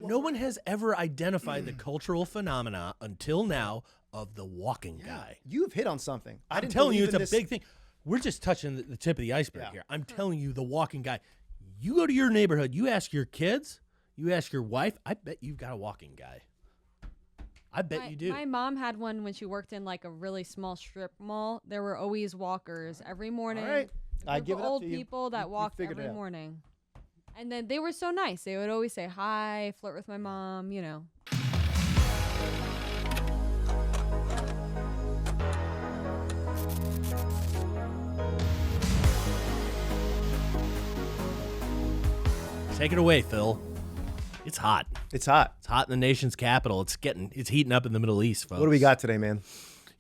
no one has ever identified the cultural phenomena until now of the walking guy. You've hit on something. I'm telling you, it's a big thing. We're just touching the tip of the iceberg here. I'm telling you, the walking guy. You go to your neighborhood, you ask your kids, you ask your wife, I bet you've got a walking guy. I bet you do. My mom had one when she worked in like a really small strip mall. There were always walkers every morning. All right. I give it up old to you. people that walked every morning. And then they were so nice. They would always say hi, flirt with my mom, you know. Take it away, Phil. It's hot. It's hot. It's hot in the nation's capital. It's heating up in the Middle East, folks. What do we got today, man?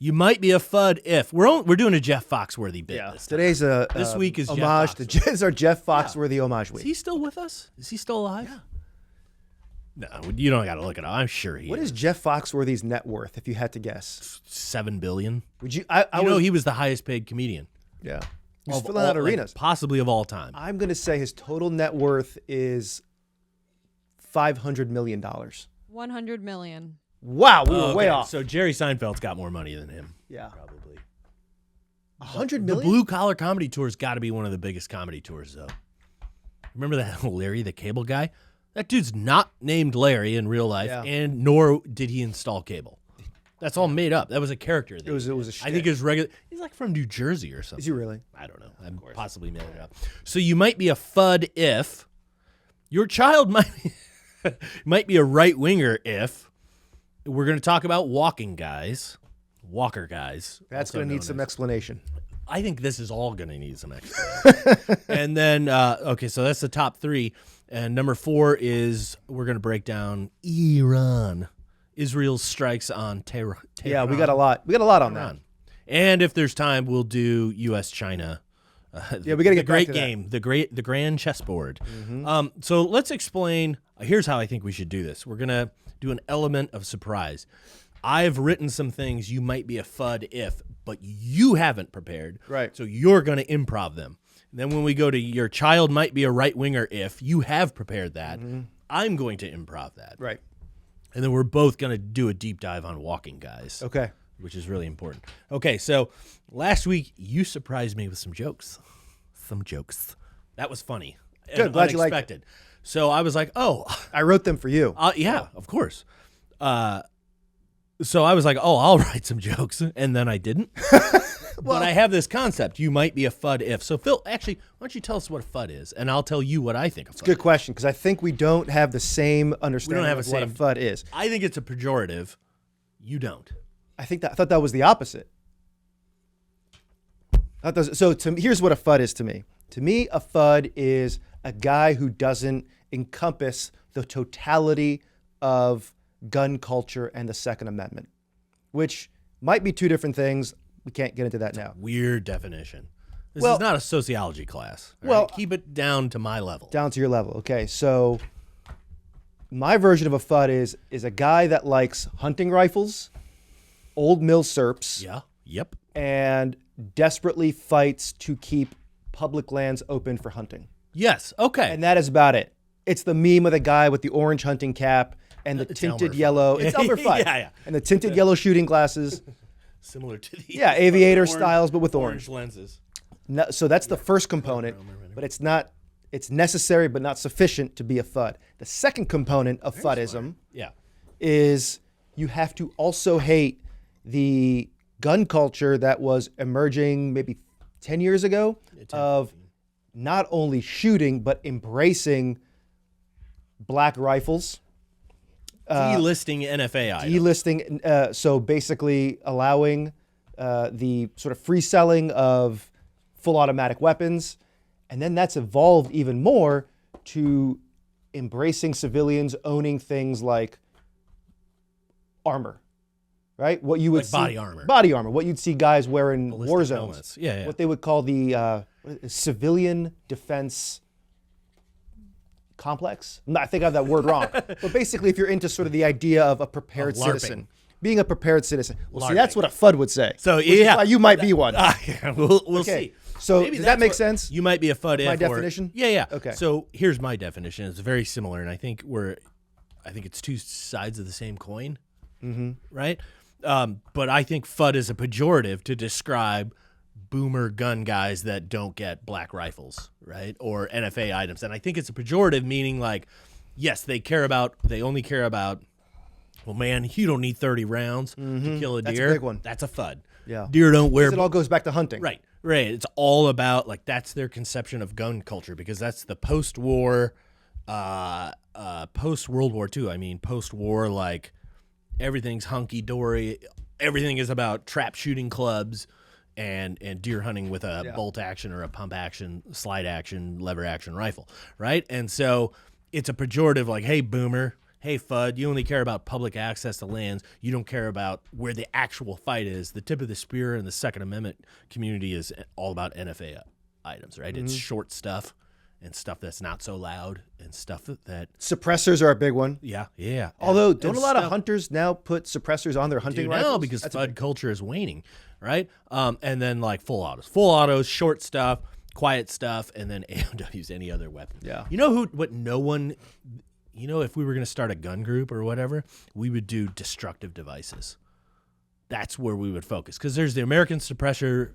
You might be a FUD if we're doing a Jeff Foxworthy bit. Yeah. This time. Today's this week is homage Jeff to it's our Jeff Foxworthy homage week. Is he still with us? Is he still alive? Yeah. No, you don't got to look it up. I'm sure he. What is Jeff Foxworthy's net worth, if you had to guess? $7 billion. Would you? I know he was the highest paid comedian. Yeah. He's filling out arenas. Possibly of all time. I'm going to say his total net worth is $500 million. $100 million. Wow, we were way off. So Jerry Seinfeld's got more money than him. Yeah. Probably. $100 million? The Blue Collar Comedy Tour's got to be one of the biggest comedy tours, though. Remember that Larry the Cable Guy? That dude's not named Larry in real life, and nor did he install cable. That's all made up. That was a character. It was a shtick. I think it was regular. He's like from New Jersey or something. Is he really? I don't know. I'm possibly making it up. So you might be a FUD if your child might be a right winger if we're going to talk about walker guys. That's going to need some explanation. I think this is all going to need some explanation. And then, so that's the top three. And number 4 is we're going to break down Iran. Israel's strikes on Tehran. Yeah, we got a lot. We got a lot on that. And if there's time, we'll do U.S.-China. We got to get great back to game, the grand chessboard. Mm-hmm. So let's explain. Here's how I think we should do this. We're gonna do an element of surprise. I've written some things you might be a FUD if, but you haven't prepared. Right. So you're gonna improv them. Then when we go to your child might be a right winger if you have prepared that, I'm going to improv that. Right. And then we're both gonna do a deep dive on walking guys. Okay. Which is really important. Okay, so last week you surprised me with some jokes. That was funny. Good, glad you liked it. So I was like, oh. I wrote them for you. Yeah, of course. So I was like, oh, I'll write some jokes. And then I didn't. But I have this concept. You might be a FUD if. So Phil, actually, why don't you tell us what a FUD is? And I'll tell you what I think a FUD is. Good question, because I think we don't have the same understanding of what a FUD is. I think it's a pejorative. You don't. I thought that was the opposite. So here's what a FUD is to me. To me, a FUD is a guy who doesn't encompass the totality of gun culture and the Second Amendment, which might be two different things. We can't get into that now. Weird definition. This is not a sociology class. Well, right? Keep it down to my level. Down to your level. Okay, so my version of a FUD is a guy that likes hunting rifles, old mill serps, and desperately fights to keep public lands open for hunting. Yes, okay. And that is about it. It's the meme of the guy with the orange hunting cap and the tinted yellow. It's Elmer Fudd. Yeah. And the tinted yellow shooting glasses. Similar to the aviator styles, but with orange lenses. No, so that's the first component, but it's necessary but not sufficient to be a FUD. The second component of FUDism is you have to also hate the gun culture that was emerging maybe 10 years ago of not only shooting but embracing black rifles. Delisting NFA items. Delisting, so basically allowing the sort of free selling of full automatic weapons. And then that's evolved even more to embracing civilians owning things like armor, right? What you would see, body armor. Body armor. What you'd see guys wearing war zones. Helmets. Yeah. What they would call the civilian defense complex. I think I have that word wrong. But basically, if you're into sort of the idea of a prepared citizen, being a prepared citizen. Well, see, that's what a FUD would say. So you might be one. We'll see. So does that make sense? You might be a FUD. My definition? Yeah. Okay. So here's my definition. It's very similar, and I think I think it's two sides of the same coin, right? But I think FUD is a pejorative to describe boomer gun guys that don't get black rifles, right? Or NFA items. And I think it's a pejorative, meaning like, yes, they only care about, well, man, you don't need 30 rounds to kill a deer. That's a big one. That's a FUD. Yeah. Deer don't wear. It all goes back to hunting. Right. It's all about, like, that's their conception of gun culture, because that's the post-war, post-World War II. I mean, post-war, like, everything's hunky-dory. Everything is about trap shooting clubs and deer hunting with a bolt action or a pump action, slide action, lever action rifle, right? And so it's a pejorative, like, hey, boomer, hey, FUD, you only care about public access to lands. You don't care about where the actual fight is. The tip of the spear in the Second Amendment community is all about NFA items, right? It's short stuff and stuff that's not so loud and stuff that Suppressors are a big one. Yeah. Although, don't a lot of hunters now put suppressors on their hunting rifles? No, because FUD culture is waning, right? And then, like, full autos, short stuff, quiet stuff, and then AOWs, any other weapon. Yeah. You know what no one... You know, if we were going to start a gun group or whatever, we would do destructive devices. That's where we would focus. Because there's the American Suppressor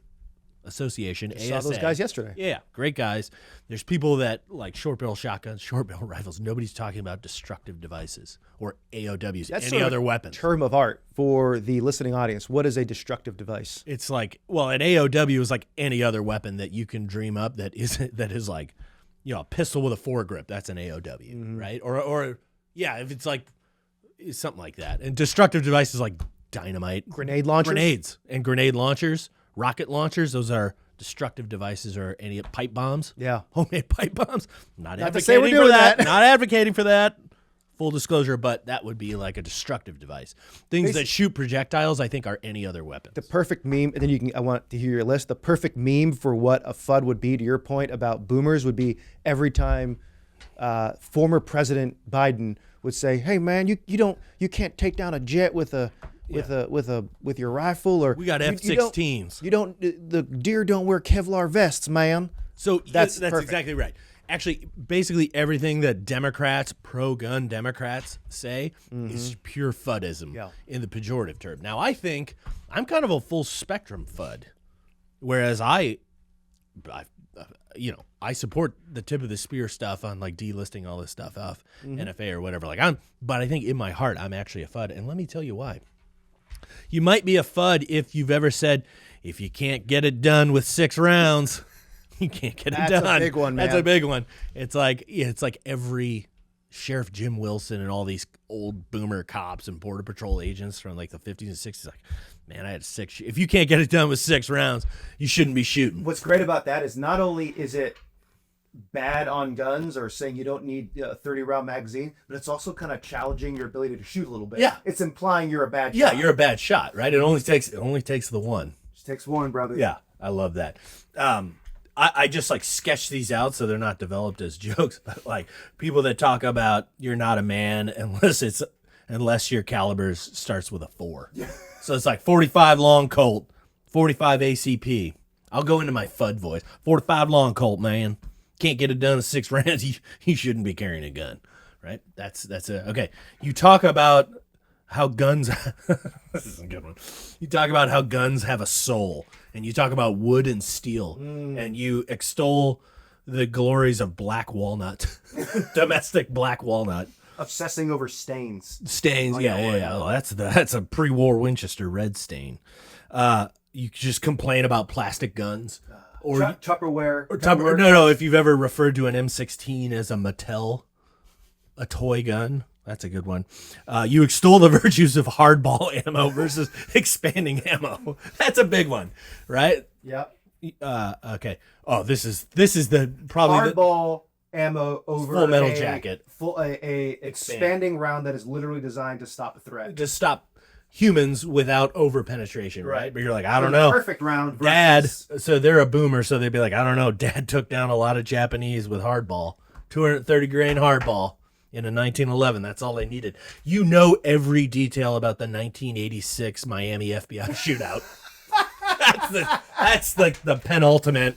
Association, ASA. Saw those guys yesterday. Yeah, great guys. There's people that like short barrel shotguns, short barrel rifles. Nobody's talking about destructive devices or AOWs, That's any other weapons. Term of art for the listening audience. What is a destructive device? It's like, well, an AOW is like any other weapon that you can dream up that is like, you know, a pistol with a foregrip. That's an AOW, right? Or if it's like something like that. And destructive devices like dynamite, Grenade launchers? grenades, and grenade launchers, rocket launchers. Those are destructive devices, or any pipe bombs. Yeah. Homemade pipe bombs. Not to say we're advocating for doing that. that. Not advocating for that. Full disclosure, but that would be like a destructive device. Things that shoot projectiles, I think, are any other weapon. The perfect meme, and then I want to hear your list. The perfect meme for what a FUD would be, to your point about boomers, would be every time former President Biden would say, "Hey man, you can't take down a jet with your rifle, or We got F-16s. The deer don't wear Kevlar vests, man." So That's that's perfect. exactly right. Actually, basically everything that Democrats, pro-gun Democrats, say is pure FUDism in the pejorative term. Now, I think I'm kind of a full spectrum FUD, whereas I support the tip of the spear stuff on like delisting all this stuff off NFA or whatever. But I think in my heart I'm actually a FUD, and let me tell you why. You might be a FUD if you've ever said, if you can't get it done with 6 rounds. You can't get it done. That's a big one, man. That's a big one. It's like every Sheriff Jim Wilson and all these old boomer cops and Border Patrol agents from like the 50s and 60s. Like, man, I had 6. If you can't get it done with 6 rounds, you shouldn't be shooting. What's great about that is not only is it bad on guns or saying you don't need a 30-round magazine, but it's also kind of challenging your ability to shoot a little bit. Yeah. It's implying you're a bad shot. Yeah, you're a bad shot, right? It only takes the one. Just takes one, brother. Yeah, I love that. I just like sketch these out so they're not developed as jokes, but like people that talk about you're not a man unless your caliber starts with a 4. Yeah. So it's like 45 long Colt, 45 ACP. I'll go into my FUD voice. 45 long Colt, man. Can't get it done in 6 rounds. You shouldn't be carrying a gun, right? That's okay. You talk about how guns. This is a good one. You talk about how guns have a soul. And you talk about wood and steel, and you extol the glories of black walnut, domestic black walnut. Obsessing over stains. Stains, yeah. Oh, that's a pre-war Winchester red stain. You just complain about plastic guns, or Tupperware. No. If you've ever referred to an M16 as a Mattel, a toy gun. That's a good one. You extol the virtues of hardball ammo versus expanding ammo. That's a big one, right? Yep. Okay. Oh, this is the probably hardball ammo over Full Metal Jacket. A expanding round that is literally designed to stop a threat. To stop humans without over penetration, right? But you're like, I don't know. Perfect round. Dad. So they're a boomer, so they'd be like, I don't know. Dad took down a lot of Japanese with hardball, 230 grain hardball. In a 1911, that's all they needed. You know every detail about the 1986 Miami FBI shootout. That's like the penultimate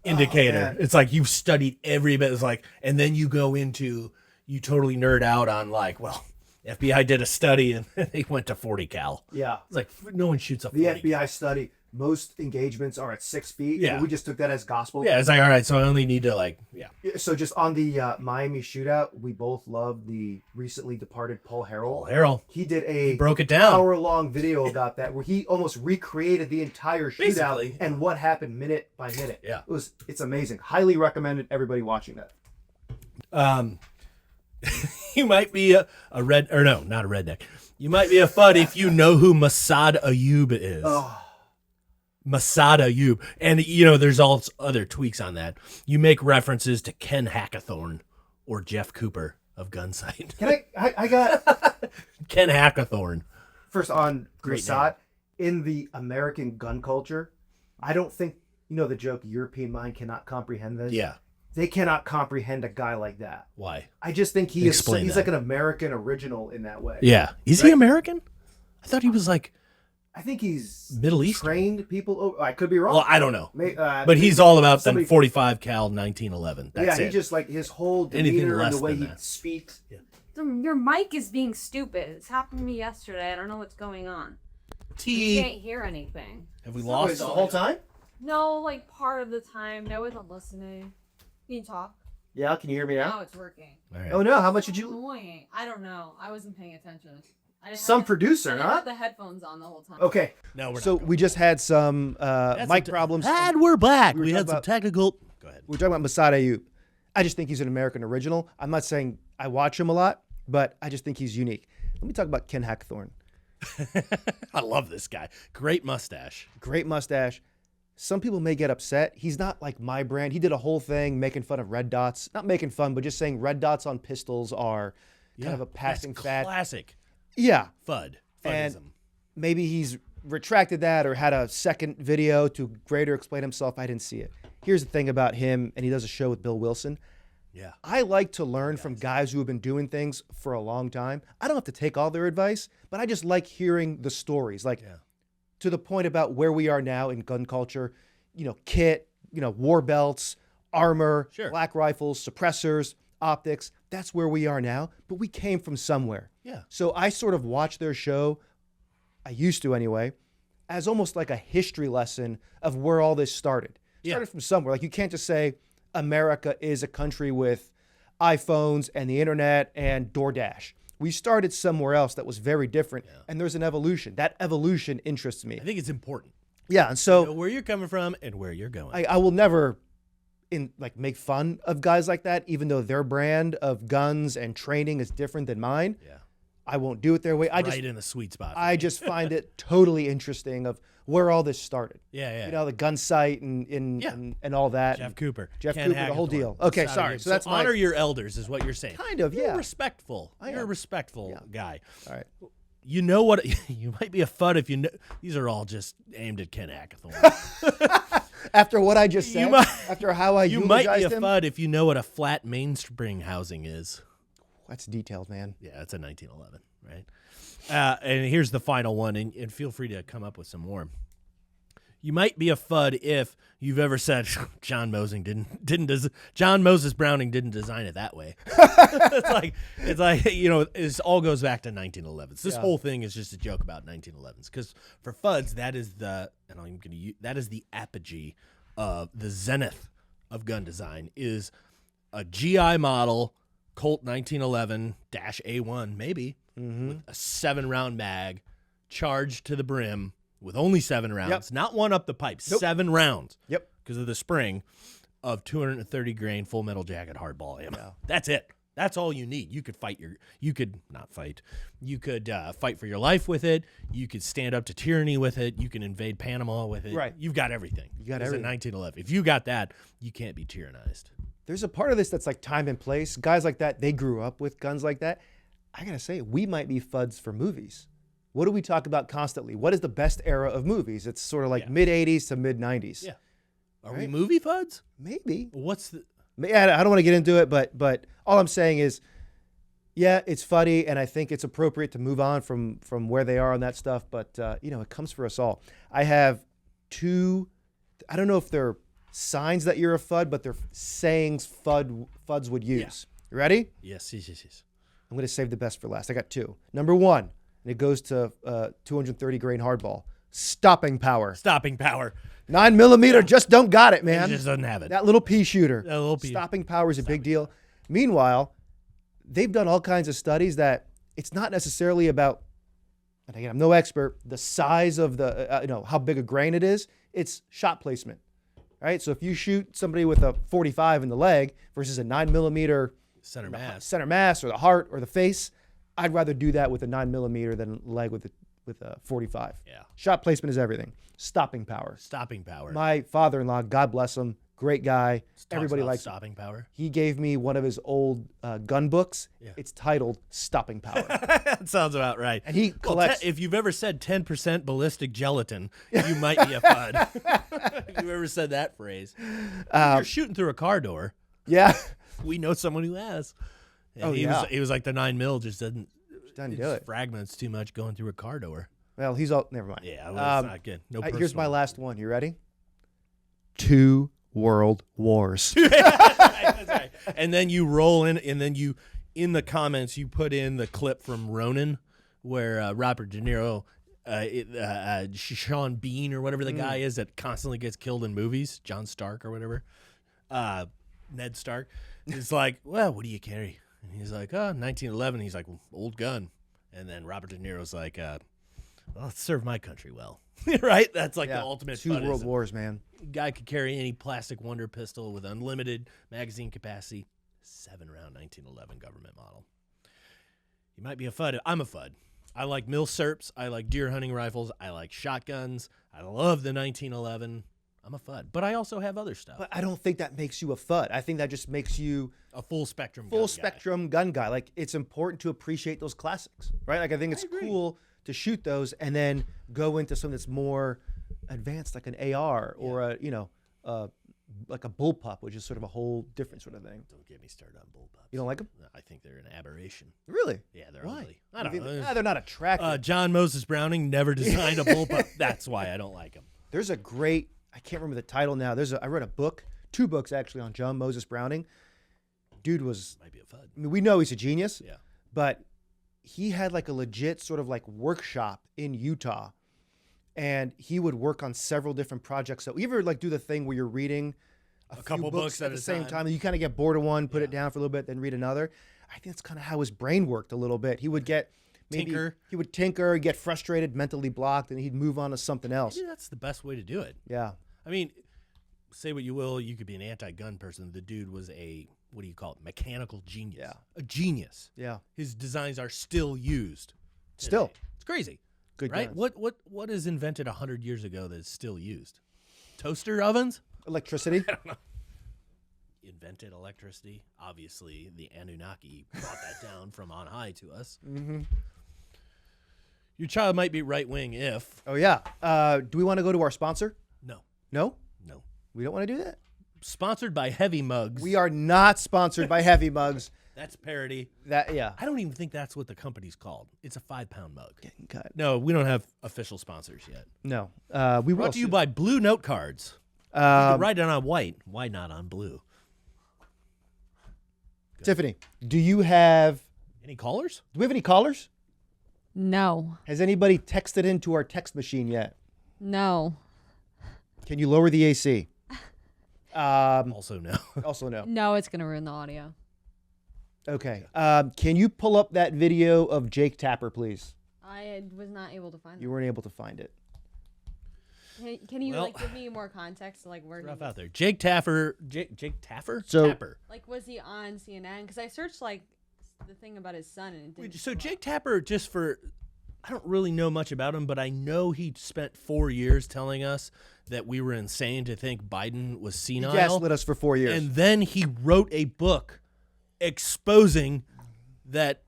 indicator. It's like you've studied every bit. It's like, and then you go into you totally nerd out on like, well, FBI did a study and they went to 40 cal. Yeah. It's like no one shoots a 40. The FBI study, most engagements are at 6 feet. Yeah. And we just took that as gospel. Yeah, it's like, all right, so I only need to like, yeah. So just on the Miami shootout, we both love the recently departed Paul Harrell. He did he broke it down. hour-long video about that where he almost recreated the entire shootout Basically. and what happened minute by minute. Yeah. It's amazing. Highly recommended everybody watching that. You might be a red, or no, not a redneck. You might be a FUD if you know who Masad Ayub is. Oh. Masad Ayub. And, you know, there's all other tweaks on that. You make references to Ken Hackathorn or Jeff Cooper of Gunsight. Can I got Ken Hackathorn. first on Great Masad in the American gun culture. I don't think the joke European mind cannot comprehend this. Yeah. They cannot comprehend a guy like that. Why? I just think he's that. like an American original in that way. Yeah. Is he American? I thought he was like I think he's Middle Eastern. trained people. Oh, I could be wrong. Well, I don't know. But he's all about the 45 cal 1911. That's he it. just like his whole Anything demeanor and less the way than he that. speaks. Yeah. Your mic is being stupid. It's happened to me yesterday. I don't know what's going on. You can't hear anything. Have we Wait, lost the whole time? No, like part of the time. No, isn't listening. Can you talk? Yeah, can you hear me now? Now it's working. All right. Oh no, how much did you? Annoying. I don't know. I wasn't paying attention. I didn't Some have producer, I didn't huh? have the headphones on the whole time. Okay. No, we're So not we just had some mic problems. And we're back. We were We had talking some about- technical. Go ahead. We're talking about Masad Ayub. I just think he's an American original. I'm not saying I watch him a lot, but I just think he's unique. Let me talk about Ken Hackathorn. I love this guy. Great mustache. Great mustache. Some people may get upset. He's not like my brand. He did a whole thing making fun of red dots. Not making fun, but just saying red dots on pistols are kind of a passing That's fad. Classic. Yeah. FUD. And Fudism. maybe he's retracted that or had a second video to greater explain himself. I didn't see it. Here's the thing about him, and he does a show with Bill Wilson. Yeah. I like to learn from guys who have been doing things for a long time. I don't have to take all their advice, but I just like hearing the stories. Like to the point about where we are now in gun culture, kit, war belts, armor, black rifles, suppressors, optics. That's where we are now, but we came from somewhere. Yeah. So I sort of watch their show, I used to anyway, as almost like a history lesson of where all this started. It started from somewhere. Like you can't just say America is a country with iPhones and the internet and DoorDash. We started somewhere else that was very different, and there's an evolution. That evolution interests me. I think it's important. Yeah, and so know where you're coming from and where you're going. I will never make fun of guys like that, even though their brand of guns and training is different than mine. Yeah. I won't do it their way. Right in the sweet spot. I just find it totally interesting of where all this started. Yeah. The gun site and all that. Jeff Cooper. Jeff Ken Cooper, the whole Hackathorn. deal. Okay, Masad sorry. Ayub. So that's honor your elders is what you're saying. Kind of, You're yeah. respectful. You're a respectful guy. All right. You know what? You might be a FUD if you know. These are all just aimed at Ken Hackathorn. After what I just said, after how I you might be a eulogized him. FUD if you know what a flat mainspring housing is. That's detailed, man. Yeah, it's a 1911, right? And here's the final one, and feel free to come up with some more. You might be a FUD if you've ever said John Moses Browning didn't design it that way. it's like it all goes back to 1911s. This whole thing is just a joke about 1911s because for FUDs that is the apogee of the zenith of gun design is a GI model Colt 1911-A1 maybe with a 7-round mag charged to the brim. With only 7 rounds, not one up the pipe, 7 rounds. Yep. Because of the spring of 230 grain full metal jacket hardball ammo. Yeah. That's it. That's all you need. You could fight You could fight for your life with it. You could stand up to tyranny with it. You can invade Panama with it. Right. You've got everything. You got everything. everything. 1911. If you got that, you can't be tyrannized. There's a part of this that's like time and place. Guys like that, they grew up with guns like that. I gotta say, we might be FUDs for movies. What do we talk about constantly? What is the best era of movies? It's sort of like mid-'80s to mid-'90s. Yeah. Are we movie FUDs? Maybe. What's the... I don't want to get into it, but all I'm saying is, yeah, it's funny, and I think it's appropriate to move on from where they are on that stuff, but, it comes for us all. I have 2, I don't know if they're signs that you're a FUD, but they're sayings FUDs would use. You ready? Yes. I'm going to save the best for last. I got 2. Number 1, and it goes to 230 grain hardball. Stopping power. 9mm just don't got it, man. It just doesn't have it. That little pea shooter. That little pea. Stopping power is a big deal. Meanwhile, they've done all kinds of studies that it's not necessarily about, and again, I'm no expert, the size of the, how big a grain it is. It's shot placement, right? So if you shoot somebody with a 45 in the leg versus a 9mm Center mass or the heart or the face, I'd rather do that with a 9mm than leg with a 45. Yeah. Shot placement is everything. Stopping power. My father-in-law, God bless him, great guy. Everybody likes stopping power. He gave me one of his old gun books. Yeah. It's titled Stopping Power. That sounds about right. And he collects. If you've ever said 10% ballistic gelatin, you might be a FUD. If you've ever said that phrase. You're shooting through a car door. Yeah. We know someone who has. And he was like, the 9mm just doesn't do it. Fragments too much going through a car door. Well, he's all. Never mind. Yeah, well, it's not good. No. Here's my last one. You ready? 2 world wars. That's right. And then you roll in, and then you, in the comments, you put in the clip from Ronin, where Robert De Niro, Sean Bean or whatever the guy is that constantly gets killed in movies, John Stark or whatever, Ned Stark, is like, well, what do you carry? And he's like, 1911. He's like, well, old gun. And then Robert De Niro's like, well, it served my country well. Right? That's like the ultimate 2 world wars, man. Guy could carry any plastic wonder pistol with unlimited magazine capacity. 7-round 1911 government model. You might be a FUD. I'm a FUD. I like mil serps. I like deer hunting rifles. I like shotguns. I love the 1911. I'm a FUD. But I also have other stuff. But I don't think that makes you a FUD. I think that just makes you a full spectrum gun guy. Like, it's important to appreciate those classics, right? Like, I think it's cool to shoot those and then go into something that's more advanced, like an AR or like a bullpup, which is sort of a whole different sort of thing. Don't get me started on bullpups. You don't like them? No, I think they're an aberration. Really? Yeah, they're why? ugly. I don't know. They're not attractive. John Moses Browning never designed a bullpup. That's why I don't like them. There's a great, I can't remember the title now. I read a book, 2 books actually, on John Moses Browning. Dude might be a FUD. I mean, we know he's a genius. Yeah. But he had like a legit sort of like workshop in Utah, and he would work on several different projects. So you ever like do the thing where you're reading a couple books at the same time, and you kind of get bored of one, put it down for a little bit, then read another? I think that's kind of how his brain worked a little bit. He would get he would tinker, get frustrated, mentally blocked, and he'd move on to something else. Maybe that's the best way to do it. Yeah. I mean, say what you will, you could be an anti-gun person. The dude was a, what do you call it, mechanical genius. Yeah. A genius. Yeah. His designs are still used today. Still. It's crazy. Good right? guns. What is invented 100 years ago that is still used? Toaster ovens? Electricity? I don't know. Invented electricity. Obviously, the Anunnaki brought that down from on high to us. Mm-hmm. Your child might be right-wing if... Oh, yeah. Do we want to go to our sponsor? No. No? No. We don't want to do that? Sponsored by Heavy Mugs. We are not sponsored by Heavy Mugs. That's parody. Yeah. I don't even think that's what the company's called. It's a 5-pound mug. Getting cut. No, we don't have official sponsors yet. No. We will. Brought to you by Blue Note Cards. You can write it on white. Why not on blue? Good. Tiffany, do you have... Any callers? Do we have any callers? No. Has anybody texted into our text machine yet? No. Can you lower the AC? Also no. Also no. No, it's going to ruin the audio. Okay. Can you pull up that video of Jake Tapper, please? I was not able to find it. You weren't able to find it. Can you give me more context to where rough out there? Jake Tapper. Jake Taffer? So, Tapper. Was he on CNN? Because I searched the thing about his son and it didn't. So Jake Tapper, I don't really know much about him, but I know he spent 4 years telling us that we were insane to think Biden was senile. He gaslit us for 4 years. And then he wrote a book exposing that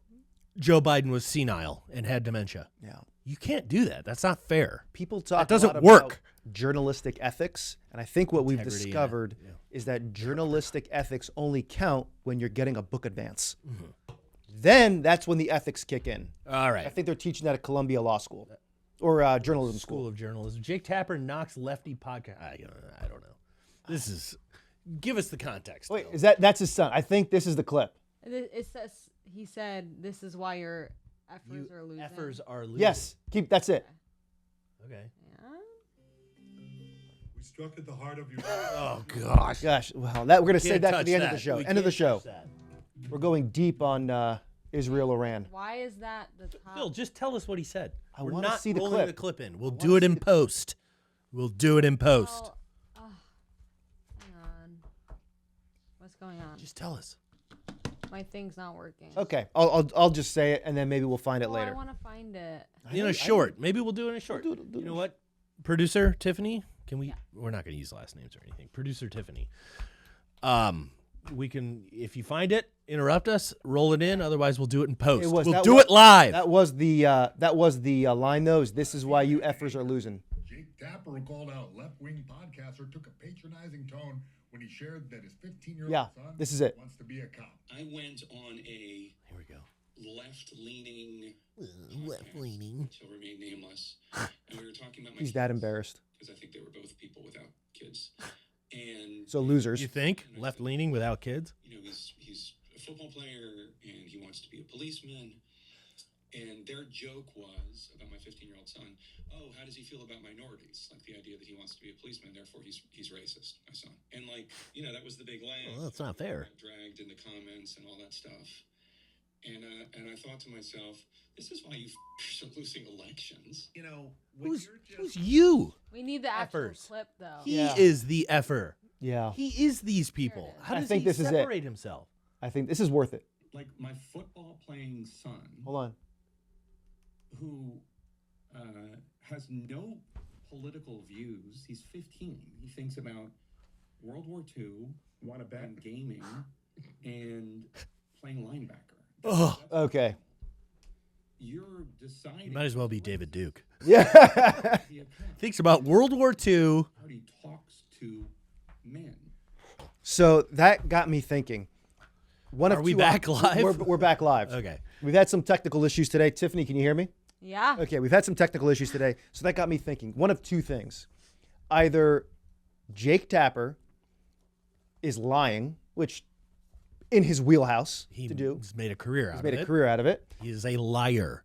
Joe Biden was senile and had dementia. Yeah. You can't do that. That's not fair. People talk that doesn't a lot work. About journalistic ethics, and I think what we've discovered is that journalistic ethics only count when you're getting a book advance. Mm-hmm. Then that's when the ethics kick in. All right. I think they're teaching that at Columbia Law School or journalism school. School of Journalism. Jake Tapper knocks lefty podcast. I don't know. Give us the context. Wait, that's his son? I think this is the clip. It says he said this is why your effers are losing. Effers are losing. Yes. That's it. Okay. Yeah. We struck at the heart of your. Oh gosh. Gosh. Well, we're gonna save that for the end of the that. show. We End of the can't show. touch that. We're going deep on Israel, Iran. Why is that the top? Phil, just tell us what he said. I We're wanna not see the rolling clip. the clip in. We'll do it in post. We'll do it in post. Well, hang on. What's going on? Just tell us. My thing's not working. Okay. I'll just say it, and then maybe we'll find it Oh, later. I want to find it. In a short. Maybe we'll do it in a short. do it You know what? Producer Tiffany, can we? We're not going to use last names or anything. Producer Tiffany. We can, if you find it, interrupt us, roll it in. Otherwise, we'll do it in post. We'll do it live. That was the line, though. This is why you effers are losing. Jake Tapper, who called out left-wing podcaster, took a patronizing tone when he shared that his 15-year-old son this is it. wants to be a cop. I went on a Here we go. left-leaning, shall remain nameless, and we were talking about my He's that embarrassed. because I think they were both people without kids, and So losers. You think left leaning without kids? you know he's a football player and he wants to be a policeman, and their joke was about my 15-year-old son. Oh, how does he feel about minorities? Like the idea that he wants to be a policeman, therefore he's racist, my son. And like, you know, that was the big laugh. Well, that's not fair. Got dragged in the comments and all that stuff. And I thought to myself, this is why you are losing elections. You know, when Who's you? We need the actual Effers. clip, though. He Yeah. is the effer. Yeah. He is these people. How I does think he this is it. separate himself? I think this is worth it. like my football playing son, Hold on. who has no political views. He's 15. He thinks about World War II, Want to bet? and gaming, and playing linebacker. Oh, Okay. You're deciding. you might as well be David Duke. Yeah. The account. Thinks about World War II. How he talks to men. So that got me thinking. Are we back live? We're back live. Okay. We've had some technical issues today. Tiffany, can you hear me? Yeah. Okay, we've had some technical issues today. So that got me thinking. One of two things. Either Jake Tapper is lying, which in his wheelhouse to do. He's made a career out He's of made it. a career out of it. He is a liar.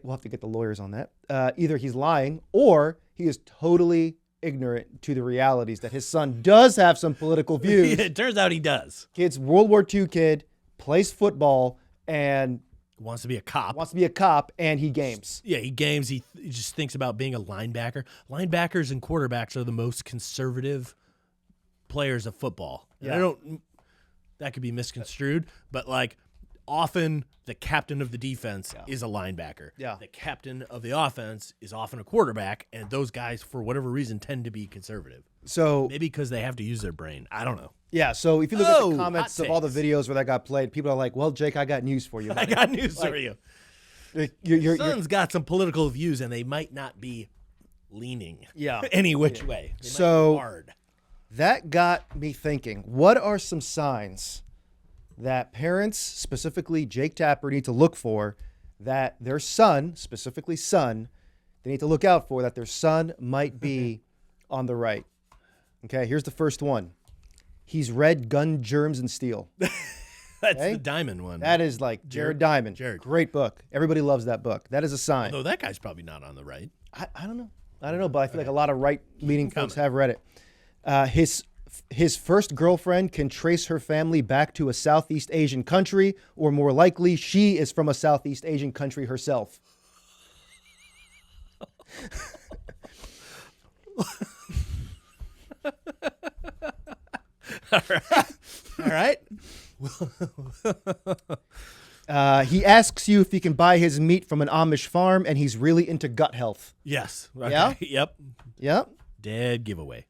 We'll have to get the lawyers on that. Either he's lying or he is totally ignorant to the realities that his son does have some political views. It turns out he does. Kid's World War II kid, plays football, and Wants to be a cop. wants to be a cop, and he games. Yeah, he games. He just thinks about being a linebacker. Linebackers and quarterbacks are the most conservative players of football. And Yeah. That could be misconstrued, but like often the captain of the defense is a linebacker. Yeah. The captain of the offense is often a quarterback, and those guys, for whatever reason, tend to be conservative. So Maybe because they have to use their brain. I don't know. yeah, so if you look at Oh, the comments hot of all the takes. videos where that got played, people are like, "Well, Jake, I got news for you." I buddy." got news for you. You're- Son's got some political views, and they might not be leaning Yeah. any which way. They might So- be hard. That got me thinking, what are some signs that parents, specifically Jake Tapper, need to look for that their son, specifically son, they need to look out for that their son might be on the right? Okay, here's the first one. He's read Gun, Germs, and Steel. That's Okay. the diamond one. That is like Jared Diamond. Jared. Great book. Everybody loves that book. That is a sign. Although that guy's probably not on the right. I don't know. I don't know, but I feel like a lot of right-leaning folks coming. have read it. His first girlfriend can trace her family back to a Southeast Asian country, or more likely, she is from a Southeast Asian country herself. All right. He asks you if he can buy his meat from an Amish farm, and he's really into gut health. Yes. Okay. Yeah? Yep. Yep. Dead giveaway.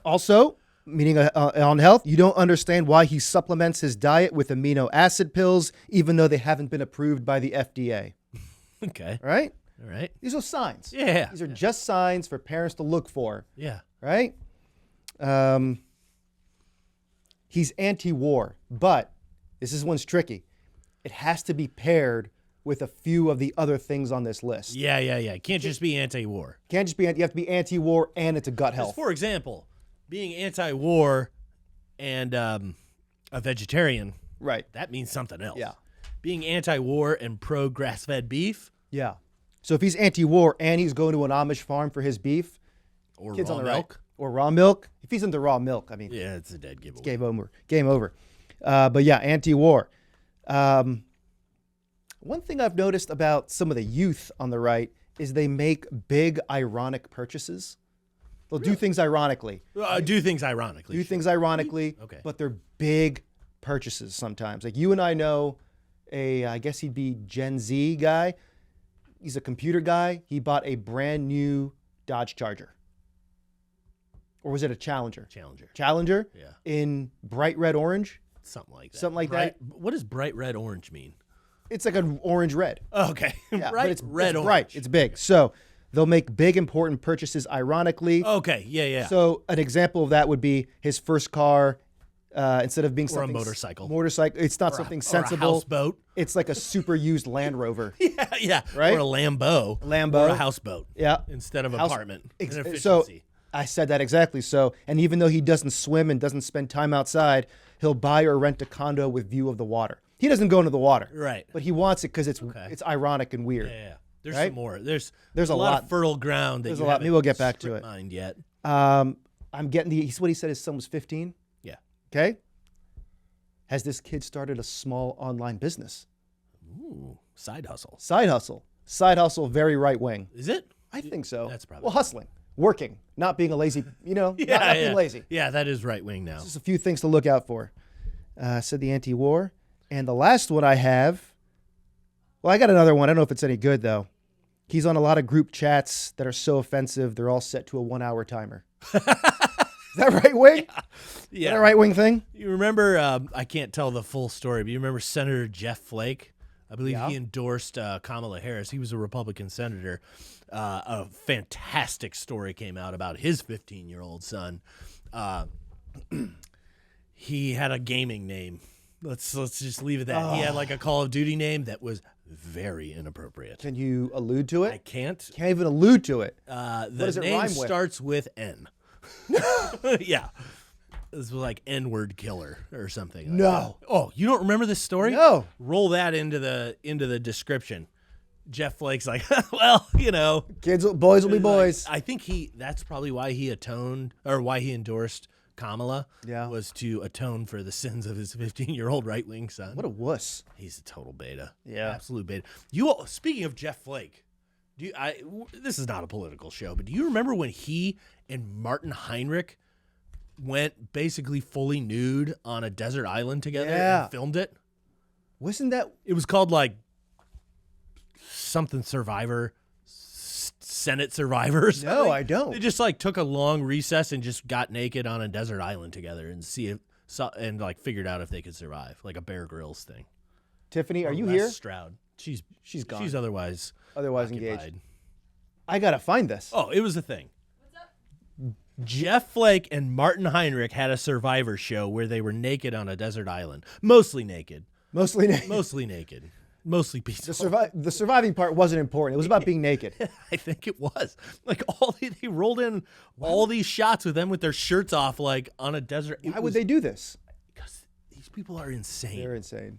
Also, meaning on health, you don't understand why he supplements his diet with amino acid pills, even though they haven't been approved by the FDA. Okay. All right? All right. These are signs. Yeah. These are just signs for parents to look for, Yeah. right? He's anti-war, but this is one's tricky. It has to be paired with a few of the other things on this list. Yeah. It can't just be anti-war. Can't just be, you have to be anti-war and it's a gut Because, health. for example, being anti-war and a vegetarian, Right. that means something else. Yeah. Being anti-war and pro-grass-fed beef Yeah. So if he's anti-war and he's going to an Amish farm for his beef, or kids raw on the milk. right. Or raw milk. If he's into raw milk, I mean, Yeah, it's a dead giveaway. game over. Game over. But yeah, anti-war. One thing I've noticed about some of the youth on the right is they make big ironic purchases. They'll do things ironically. Do things ironically. Do things ironically, Okay. but they're big purchases sometimes. Like you and I know I guess he'd be Gen Z guy. He's a computer guy. He bought a brand new Dodge Charger. Or was it a Challenger? Challenger? Yeah. In bright red orange? Something like that. Something like that. What does bright red orange mean? It's like an orange red. Okay. Yeah, bright but it's red orange. bright. It's big. So they'll make big important purchases ironically. Okay. Yeah. So an example of that would be his first car. Instead of being Or a something motorcycle. It's not something sensible. Or a houseboat. It's like a super used Land Rover. Yeah. Right? Or a Lambo. Lambo. Or a houseboat. Yeah. Instead of House- apartment. Ex- An so efficiency. I said that exactly. So, and even though he doesn't swim and doesn't spend time outside, he'll buy or rent a condo with view of the water. He doesn't go into the water, Right. but he wants it because it's ironic and weird. Yeah. There's Right? some more. There's a lot lot. of fertile ground that There's you a lot. haven't Maybe we'll get back to strip it. mined yet. I'm getting what he said his son was 15. Yeah. Okay. Has this kid started a small online business? Ooh. Side hustle. Side hustle, very right wing. Is it? I think so. That's probably- well, hustling, working, not being a lazy, not being lazy. Yeah, that is right wing now. Just a few things to look out for. Said the anti-war. And the last one I have, well, I got another one. I don't know if it's any good, though. He's on a lot of group chats that are so offensive, they're all set to a 1-hour timer. Is that right wing? Yeah. Is that a right wing thing? You remember, I can't tell the full story, but you remember Senator Jeff Flake? I believe he endorsed Kamala Harris. He was a Republican senator. A fantastic story came out about his 15-year-old son. He had a gaming name. Let's just leave it that. He had like a Call of Duty name that was very inappropriate. Can you allude to it? I can't. Can't even allude to it. The does it name rhyme with? starts with N. Yeah. This was like N-word killer or something. Like No. that. Oh, you don't remember this story? No. Roll that into the description. Jeff Flake's like, well, Boys will be boys. I think that's probably why he endorsed Kamala. Yeah. Was to atone for the sins of his 15-year-old right-wing son. What a wuss. He's a total beta. Yeah. Absolute beta. Speaking of Jeff Flake, this is not a political show, but do you remember when he and Martin Heinrich went basically fully nude on a desert island together and filmed it? Wasn't that? It was called like something Survivor, Senate Survivors. No, I don't. They just like took a long recess and just got naked on a desert island together and figured out if they could survive, like a Bear Grylls thing. Tiffany, are you Les here? Stroud. She's gone. She's otherwise Engaged. occupied. I gotta find this. Oh, it was a thing. What's up? Jeff Flake and Martin Heinrich had a Survivor show where they were naked on a desert island, mostly naked. Mostly naked. Mostly peaceful. The surviving part wasn't important. It was about being naked. I think it was. Like they rolled in all these shots with them with their shirts off, like on a desert. Why would they do this? Because these people are insane. They're insane.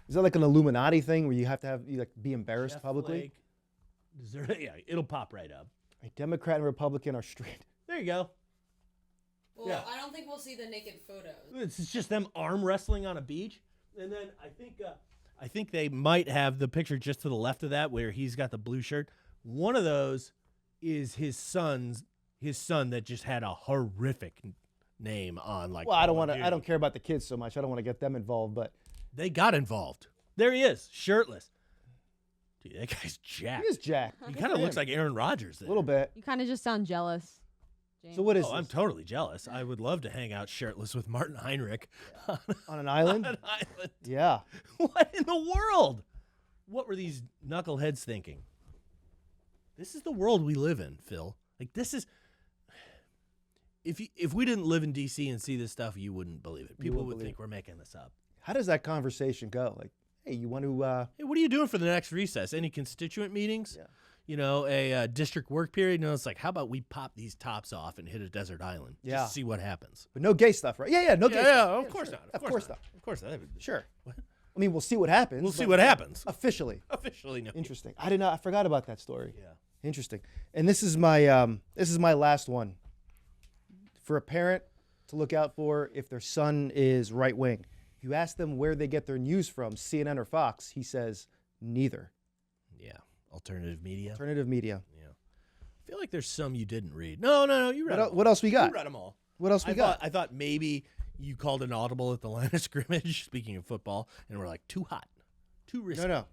Is that like an Illuminati thing where you have to be embarrassed Jeff publicly? Flake, yeah, it'll pop right up. A Democrat and Republican are straight. There you go. Well, Yeah. I don't think we'll see the naked photos. It's just them arm wrestling on a beach, and then I think they might have the picture just to the left of that where he's got the blue shirt. One of those is his son that just had a horrific name on like. Well, I don't care about the kids so much. I don't want to get them involved, but they got involved. There he is, shirtless. Dude, that guy's jacked. he is Jack. He kind of looks like Aaron Rodgers. A little bit. You kind of just sound jealous. James. So what is Oh, this? I'm totally jealous. I would love to hang out shirtless with Martin Heinrich On an island? on an island. Yeah. What in the world? What were these knuckleheads thinking? This is the world we live in, Phil. Like this is. If we didn't live in D.C. and see this stuff, you wouldn't believe it. People would think we're making this up. How does that conversation go? Like, hey, you want to? Hey, what are you doing for the next recess? Any constituent meetings? Yeah. a district work period. It's like, how about we pop these tops off and hit a desert island? Yeah. Just see what happens. But no gay stuff, right? Yeah, no gay stuff. Yeah, of course not. Of course not. Of course not. Sure. What? I mean, we'll see what happens. We'll see what happens. Officially. Officially, no. Interesting. I forgot about that story. Yeah. Interesting. And this is my last one. For a parent to look out for if their son is right wing. If you ask them where they get their news from, CNN or Fox, he says neither. Yeah. Alternative media. Alternative media. Yeah. I feel like there's some you didn't read. No. You read them all. What else we got? You read them all. What else we got? I thought maybe you called an audible at the line of scrimmage, speaking of football, and we're like, too hot. Too risky. No.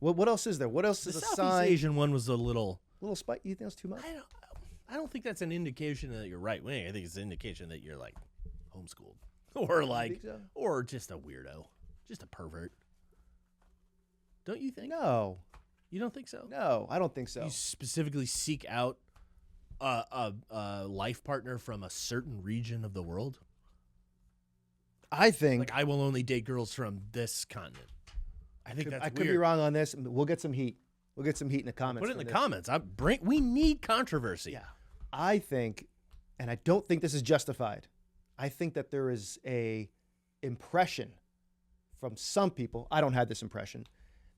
What else is there? What else is a Southeast sign? Asian one was a little Spike. You think that's too much? I don't think that's an indication that you're right wing. I think it's an indication that you're like homeschooled or like so? or just a weirdo, just a pervert. Don't you think? No. You don't think so? No, I don't think so. You specifically seek out a life partner from a certain region of the world? I think Like, I will only date girls from this continent. I think that's I weird. could be wrong on this. We'll get some heat. We'll get some heat in the comments. Put it in for the this. comments. We need controversy. Yeah. I think, and I don't think this is justified, I think that there is a impression from some people, I don't have this impression,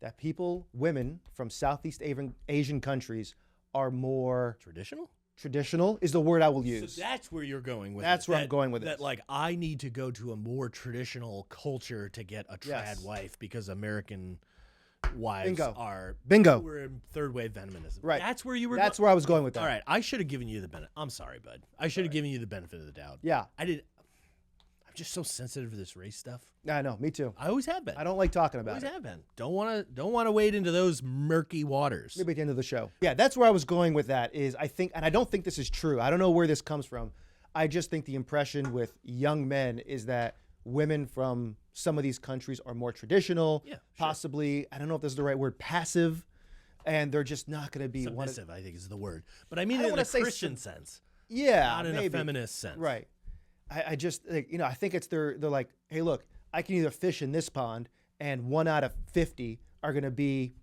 that women from Southeast Asian countries are more traditional is the word I will use. So that's where you're going with That's it. where I'm going with it. That, like, I need to go to a more traditional culture to get a trad wife because American wives are... Bingo. We're in third wave feminism. Right. That's where you were That's where I was going with that. All right. I should have given you the benefit. I'm sorry, bud. I should have given you the benefit of the doubt. Yeah. I'm just so sensitive to this race stuff. I know. Me too. I always have been. I don't like talking about always it. have been. Don't want to wade into those murky waters. Maybe at the end of the show. Yeah, that's where I was going with that is I think, and I don't think this is true. I don't know where this comes from. I just think the impression with young men is that women from some of these countries are more traditional, possibly, I don't know if this is the right word, passive, and they're just not going to be submissive, I think is the word. But I mean it in a Christian sense. Yeah, not in a feminist sense. Right. I just, I think it's they're like, hey, look, I can either fish in this pond, and 1 out of 50 are going to be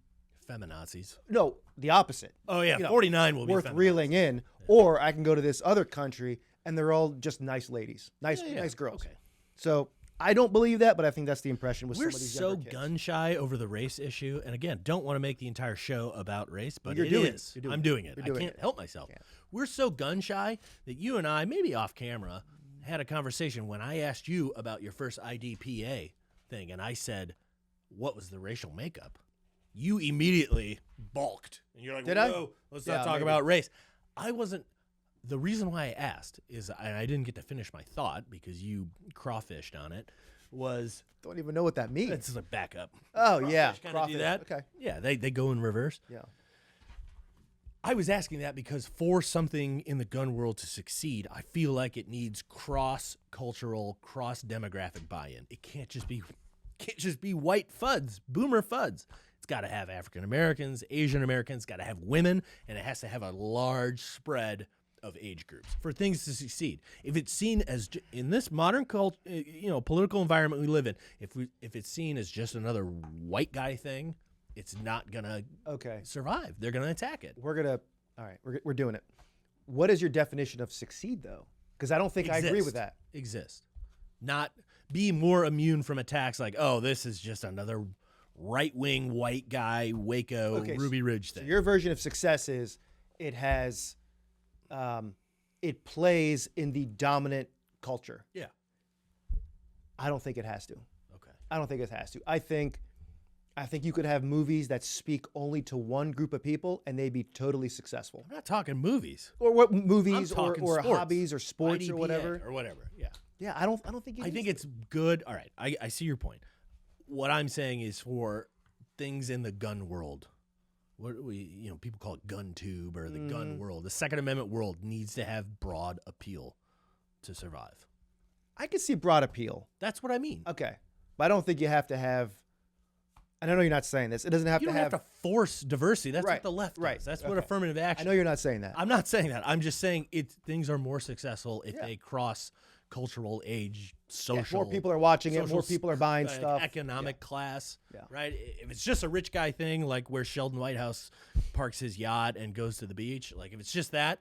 feminazis. No, the opposite. Oh yeah, 49 will be worth reeling in, or I can go to this other country, and they're all just nice ladies, nice girls. Okay. So I don't believe that, but I think that's the impression with We're some of these so younger kids. gun shy over the race issue, and again, don't want to make the entire show about race, but You're it doing is. it. You're doing I'm it. doing it. You're I doing can't it. help myself. We're so gun shy that you and I, maybe off camera, had a conversation when I asked you about your first IDPA thing, and I said, "What was the racial makeup?" You immediately balked, and you're like, Did "Whoa, let's not talk maybe. about race." I wasn't. The reason why I asked is, and I didn't get to finish my thought because you crawfished on it, was Don't even know what that means. it's like backup. Oh yeah, Kind of do crawfish. that. Okay. Yeah, they go in reverse. Yeah. I was asking that because for something in the gun world to succeed, I feel like it needs cross-cultural, cross-demographic buy-in. It can't just be white FUDs, boomer FUDs. It's got to have African Americans, Asian Americans, got to have women, and it has to have a large spread of age groups for things to succeed. If it's seen as in this modern political environment we live in, if it's seen as just another white guy thing, it's not gonna survive. They're gonna attack it. All right, we're doing it. What is your definition of succeed though? Because I don't think I agree with that. Exist. Not be more immune from attacks like, oh, this is just another right-wing white guy, Waco, Ruby Ridge thing. So your version of success is it has, it plays in the dominant culture. Yeah. I don't think it has to. Okay. I don't think it has to. I think you could have movies that speak only to one group of people and they'd be totally successful. I'm not talking movies. Or what movies I'm or talking sports. hobbies or sports IDPA or whatever. or whatever. Yeah. Yeah, I don't think I think it's good. All right. I see your point. What I'm saying is for things in the gun world, what people call it gun tube or the gun world. The Second Amendment world needs to have broad appeal to survive. I could see broad appeal. That's what I mean. Okay. But I don't think you have to have, and I know you're not saying this, it doesn't have You to don't have, have to force diversity. That's Right, what the left does. right, That's what okay. affirmative I action. know you're not saying that. I'm not saying that. I'm just saying things are more successful if Yeah. they cross cultural age, social. More people are watching it. More people are buying stuff. Economic class, right? If it's just a rich guy thing, like where Sheldon Whitehouse parks his yacht and goes to the beach, like if it's just that,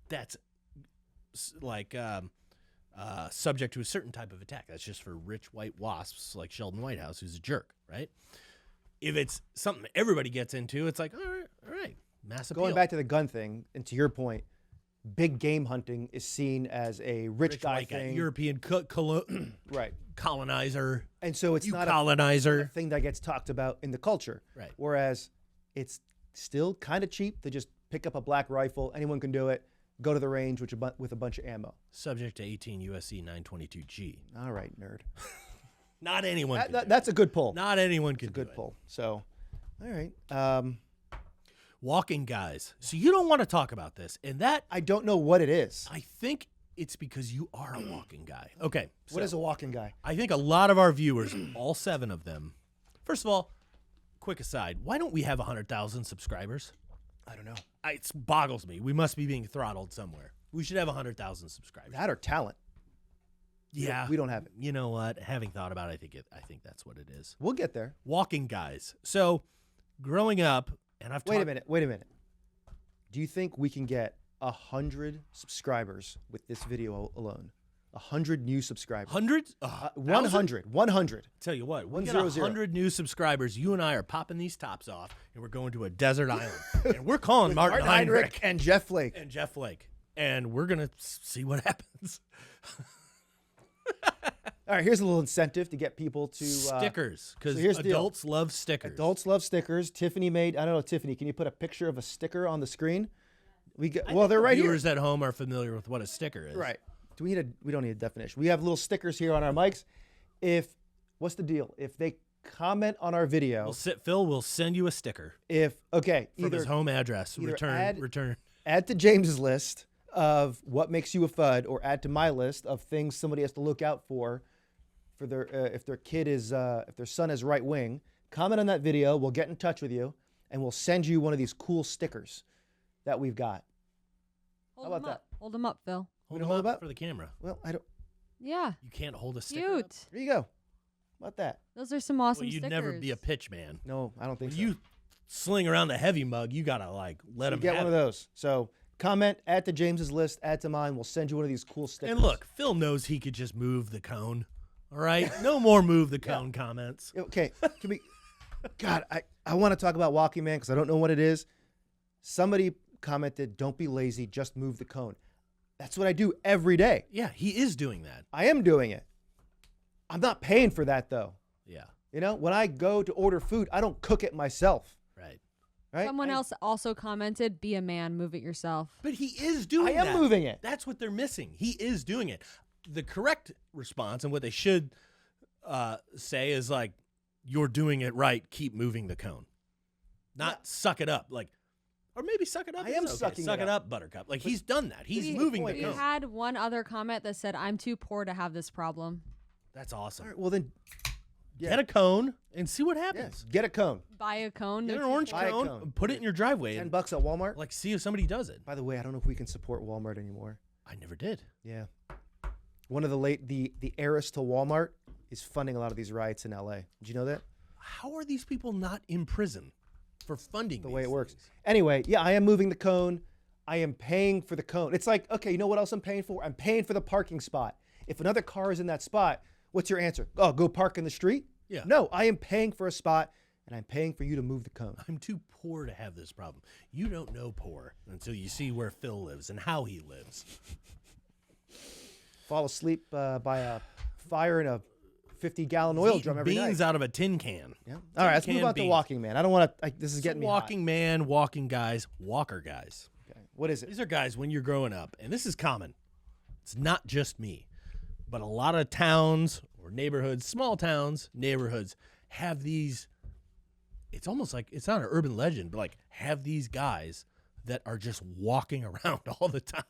that's like subject to a certain type of attack. That's just for rich white wasps like Sheldon Whitehouse, who's a jerk, right? If it's something everybody gets into, it's like, all right, mass appeal. Going back to the gun thing, and to your point, big game hunting is seen as a rich guy thing. European right. colonizer. And so it's not colonizer. a thing that gets talked about in the culture. Right. Whereas it's still kind of cheap to just pick up a black rifle. Anyone can do it. Go to the range with a bunch of ammo. Subject to 18 USC 922G. All right, nerd. Not anyone can that's a good pull. Not anyone can do it. Good pull. So, all right. Walking guys. So you don't want to talk about this. And that, I don't know what it is. I think it's because you are a walking guy. Okay. So what is a walking guy? I think a lot of our viewers, all 7 of them, first of all, quick aside, why don't we have 100,000 subscribers? I don't know. It boggles me. We must be being throttled somewhere. We should have 100,000 subscribers. That or talent. Yeah. We don't have it. You know what? Having thought about it, I think that's what it is. We'll get there. Walking guys. So growing up, and I've Wait a minute. Do you think we can get 100 subscribers with this video alone? 100 new subscribers. 100? 100. Tell you what, we get 100. 100 new subscribers. You and I are popping these tops off, and we're going to a desert island. And we're calling Martin Heinrich and Jeff Flake. And we're going to see what happens. All right, here's a little incentive to get people to stickers, because adults love stickers. Adults love stickers. Tiffany made. I don't know, Tiffany. Can you put a picture of a sticker on the screen? They're right here. Viewers at home are familiar with what a sticker is. Right. We don't need a definition. We have little stickers here on our mics. What's the deal? If they comment on our video, Phil will send you a sticker. From his home address. Return. Add to James's list of what makes you a FUD, or add to my list of things somebody has to look out for their if their kid is if their son is right wing. Comment on that video. We'll get in touch with you, and we'll send you one of these cool stickers that we've got. How about that? Hold them up, Phil. Hold them up for the camera. Well, I don't. Yeah. You can't hold a sticker. Cute. Up? There you go. How about that? Those are some awesome you'd stickers. never be a pitch man. No, I don't think so. You sling around the heavy mug, you gotta let him get have one of those. So comment, add to James's list, add to mine. We'll send you one of these cool stickers. And look, Phil knows he could just move the cone. All right, no more move the cone comments. Okay, can we? God, I want to talk about Walking Man because I don't know what it is. Somebody commented, "Don't be lazy, just move the cone." That's what I do every day. Yeah, he is doing that. I am doing it. I'm not paying for that though. Yeah. You know, when I go to order food, I don't cook it myself. Right. Someone else also commented, "Be a man, move it yourself." But he is doing that. I am moving it. That's what they're missing. He is doing it. The correct response, and what they should say, is like, "You're doing it right. Keep moving the cone." Not suck it up. Or maybe suck it up. I am sucking Suck it up, Buttercup. Like, he's done that. He's moving the cone. We had one other comment that said, "I'm too poor to have this problem." That's awesome. All right, well then, get a cone and see what happens. Get a cone. Buy a cone. Get an orange cone. Put it in your driveway. $10 at Walmart. Like, see if somebody does it. By the way, I don't know if we can support Walmart anymore. I never did. Yeah. One of the heiress to Walmart is funding a lot of these riots in LA. Did you know that? How are these people not in prison for funding the way it works? Things? Anyway, yeah, I am moving the cone. I am paying for the cone. It's like, okay, you know what else I'm paying for? I'm paying for the parking spot. If another car is in that spot, what's your answer? Oh, go park in the street? Yeah. No, I am paying for a spot, and I'm paying for you to move the cone. I'm too poor to have this problem. You don't know poor until you see where Phil lives and how he lives. Fall asleep by a fire in a 50-gallon oil drum every night. Beans out of a tin can. Yeah. All right, let's move on to Walking Man. I don't want to. This is getting me Walking hot. Man, walking guys, walker guys. Okay. What is it? These are guys when you're growing up, and this is common. It's not just me, but a lot of towns or neighborhoods, small towns, neighborhoods have these. It's almost like it's not an urban legend, but like have these guys that are just walking around all the time.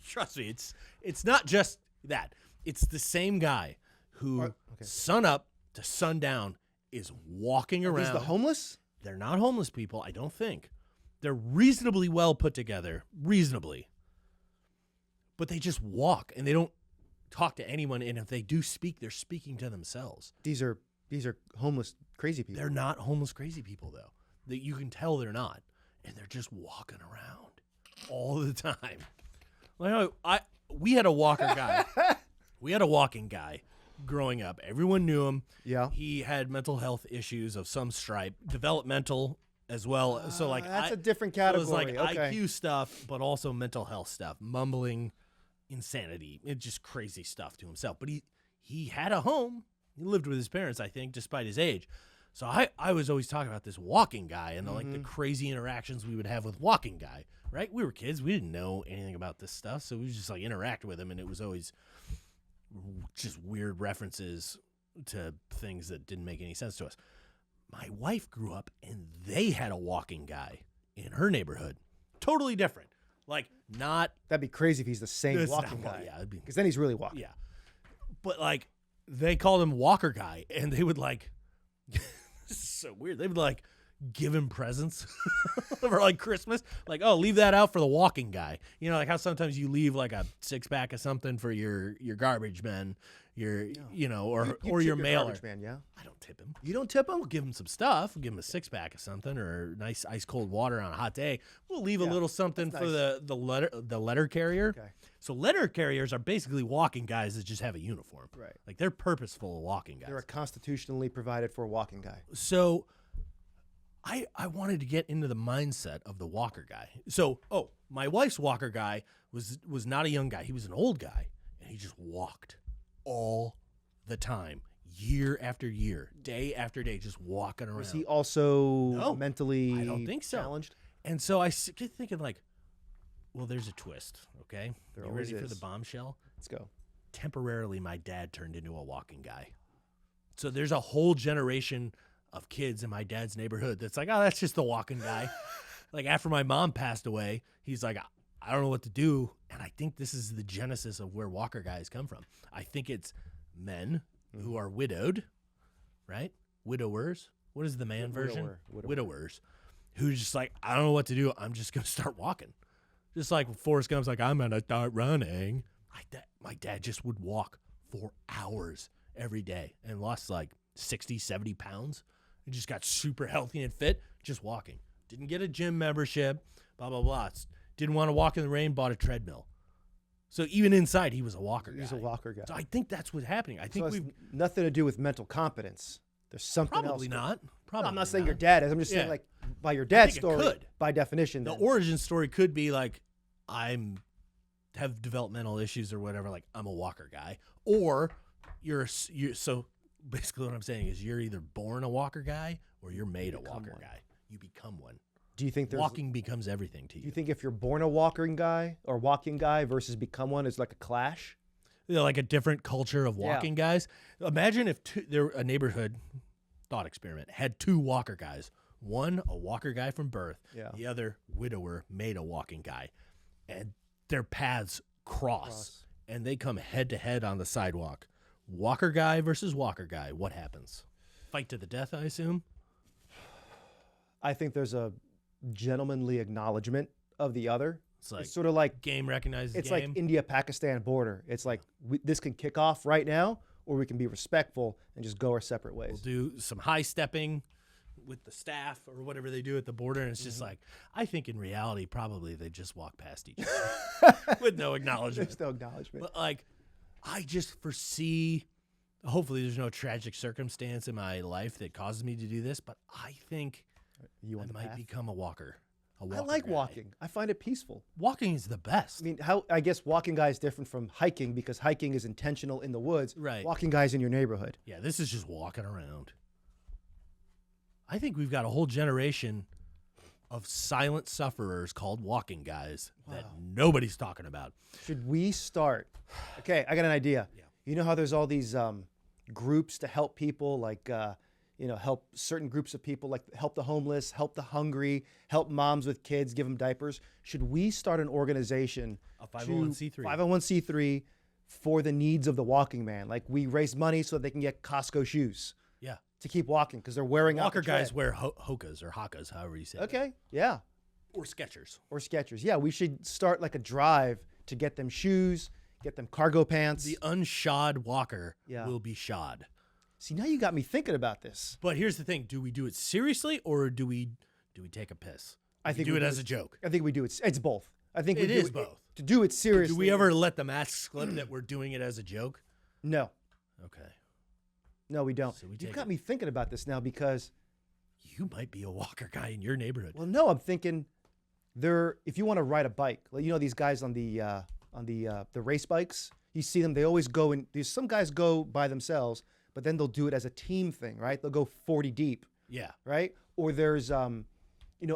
Trust me, it's not just that. It's the same guy who sun up to sundown is walking around. Are these the homeless? They're not homeless people, I don't think. They're reasonably well put together, reasonably. But they just walk, and they don't talk to anyone, and if they do speak, they're speaking to themselves. These are homeless crazy people. They're not homeless crazy people, though. That you can tell they're not, and they're just walking around all the time. Like, we had a walker guy. We had a walking guy growing up. Everyone knew him. Yeah. He had mental health issues of some stripe, developmental as well. So like that's a different category. It was like okay. IQ stuff, but also mental health stuff, mumbling, insanity, just crazy stuff to himself. But he had a home. He lived with his parents, I think, despite his age. So I was always talking about this walking guy and the crazy interactions we would have with walking guy, right? We were kids. We didn't know anything about this stuff. So we would just like interact with him. And it was always just weird references to things that didn't make any sense to us. My wife grew up and they had a walking guy in her neighborhood. Totally different. Like not. That'd be crazy if he's the same walking guy. Yeah. Because then he's really walking. Yeah. But like they called him Walker Guy and they would like. This is so weird. They would like give him presents for like Christmas. Like, oh, leave that out for the walking guy. You know, like how sometimes you leave like a 6-pack of something for your garbage man, or your mailer. Garbage man, yeah. I don't tip him. You don't tip him? We'll give him some stuff. We'll give him a 6-pack of something or nice ice cold water on a hot day. We'll leave a little something for the letter carrier. Okay. So letter carriers are basically walking guys that just have a uniform. Right. Like they're purposeful walking guys. They're a constitutionally provided for walking guy. So I wanted to get into the mindset of the walker guy. So, my wife's walker guy was not a young guy. He was an old guy, and he just walked all the time, year after year, day after day, just walking around. Was he also mentally I don't think so. challenged? And so I get thinking like, well, there's a twist, okay? There you always ready for is. the bombshell? Let's go. Temporarily, my dad turned into a walking guy. So there's a whole generation of kids in my dad's neighborhood that's like, oh, that's just the walking guy. Like after my mom passed away, he's like, I don't know what to do. And I think this is the genesis of where walker guys come from. I think it's men who are widowed, right? Widowers. What is the man version? Widowers. Who's just like, I don't know what to do. I'm just going to start walking. Just like Forrest Gump's like, I'm going to start running. My dad just would walk for hours every day and lost like 60, 70 pounds. He just got super healthy and fit just walking. Didn't get a gym membership, blah, blah, blah. Didn't want to walk in the rain, bought a treadmill. So even inside, he was a walker guy. He's a walker guy. So I think that's what's happening. I think we've nothing to do with mental competence. There's something probably else. not. Probably No, I'm not saying not. your dad is. I'm just saying like by your dad's story, by definition. The origin story could be like have developmental issues or whatever. Like I'm a walker guy, or you're so. Basically, what I'm saying is you're either born a walker guy or you're made a walker guy. You become one. Do you think walking becomes everything to you? Do you think if you're born a walking guy or walking guy versus become one is like a clash? Like a different culture of walking guys. Imagine if a neighborhood thought experiment had 2 walker guys. One, a walker guy from birth. Yeah. The other, widower, made a walking guy. And their paths cross. And they come head to head on the sidewalk. Walker guy versus walker guy. What happens? Fight to the death, I assume? I think there's a gentlemanly acknowledgement of the other. It's sort of like game recognizes it's game. Like India-Pakistan border. It's like this can kick off right now, or we can be respectful and just go our separate ways. We'll do some high stepping with the staff or whatever they do at the border. And it's just like, I think in reality, probably they just walk past each other with no acknowledgement. There's no acknowledgement. But like, I just foresee, hopefully there's no tragic circumstance in my life that causes me to do this, but I think I might become a walker. I like walking. I find it peaceful. Walking is the best. I mean, I guess walking guy is different from hiking because hiking is intentional in the woods. Right. Walking guys in your neighborhood. Yeah, this is just walking around. I think we've got a whole generation of silent sufferers called walking guys that nobody's talking about. Should we start? Okay, I got an idea. Yeah. You know how there's all these groups to help people, like help certain groups of people, like help the homeless, help the hungry, help moms with kids, give them diapers. Should we start an organization, a 501c3, 501c3 for the needs of the walking man? Like we raise money so that they can get Costco shoes. Yeah. To keep walking because they're wearing walker out the guys tread. wear hokas or hakas, however you say it. Okay, yeah. Or Skechers. Yeah, we should start like a drive to get them shoes, get them cargo pants. The unshod walker Yeah. will be shod. See, now you got me thinking about this. But here's the thing: do we do it seriously or do we take a piss? I think we do we it as a joke. I think we do it. It's both. I think It is both. To do it seriously. Do we ever let the mask slip that we're doing it as a joke? No. Okay. No, we don't. So we You've take got it. me thinking about this now because, You might be a walker guy in your neighborhood. well, no, I'm thinking if you want to ride a bike, like, you know, these guys on the race bikes, you see them, they always go in. There's some guys go by themselves, but then they'll do it as a team thing, right? They'll go 40 deep, Yeah. right? Or there's,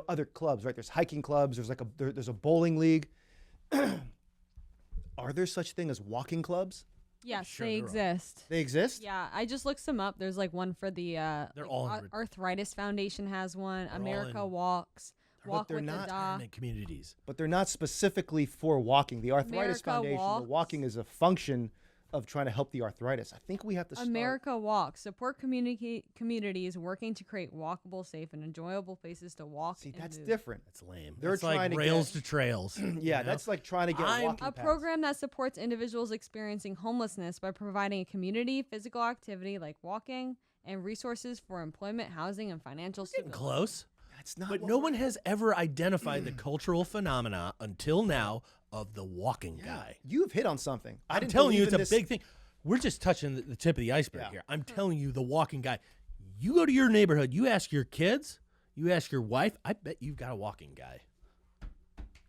other clubs, right? There's hiking clubs. There's there's a bowling league. Are there such thing as walking clubs? Yes, sure they there are. exist. They exist? Yeah, I just looked some up. There's like one for the They're all in Arthritis Foundation has one. all America in- Walks. Walk they're with not the doc. Retirement communities. But they're not specifically for walking. The Arthritis America Foundation, the Walks. walking is a function of trying to help the arthritis. I think we have to start. America Walks support communities working to create walkable, safe, and enjoyable places to walk. See, and that's move. different. That's lame. They're That's like trying to rails get- to trails. Yeah, that's like trying to get walking A paths. program that supports individuals experiencing homelessness by providing a community physical activity like walking and resources for employment, housing, and financial Getting stability. close. That's not. But what no we're- one has ever identified the cultural phenomena until now of the walking guy. You've hit on something. I I'm didn't telling you, believe it's in a this- big thing. We're just touching the tip of the iceberg Yeah. here. I'm telling you, the walking guy. You go to your neighborhood, you ask your kids, you ask your wife, I bet you've got a walking guy.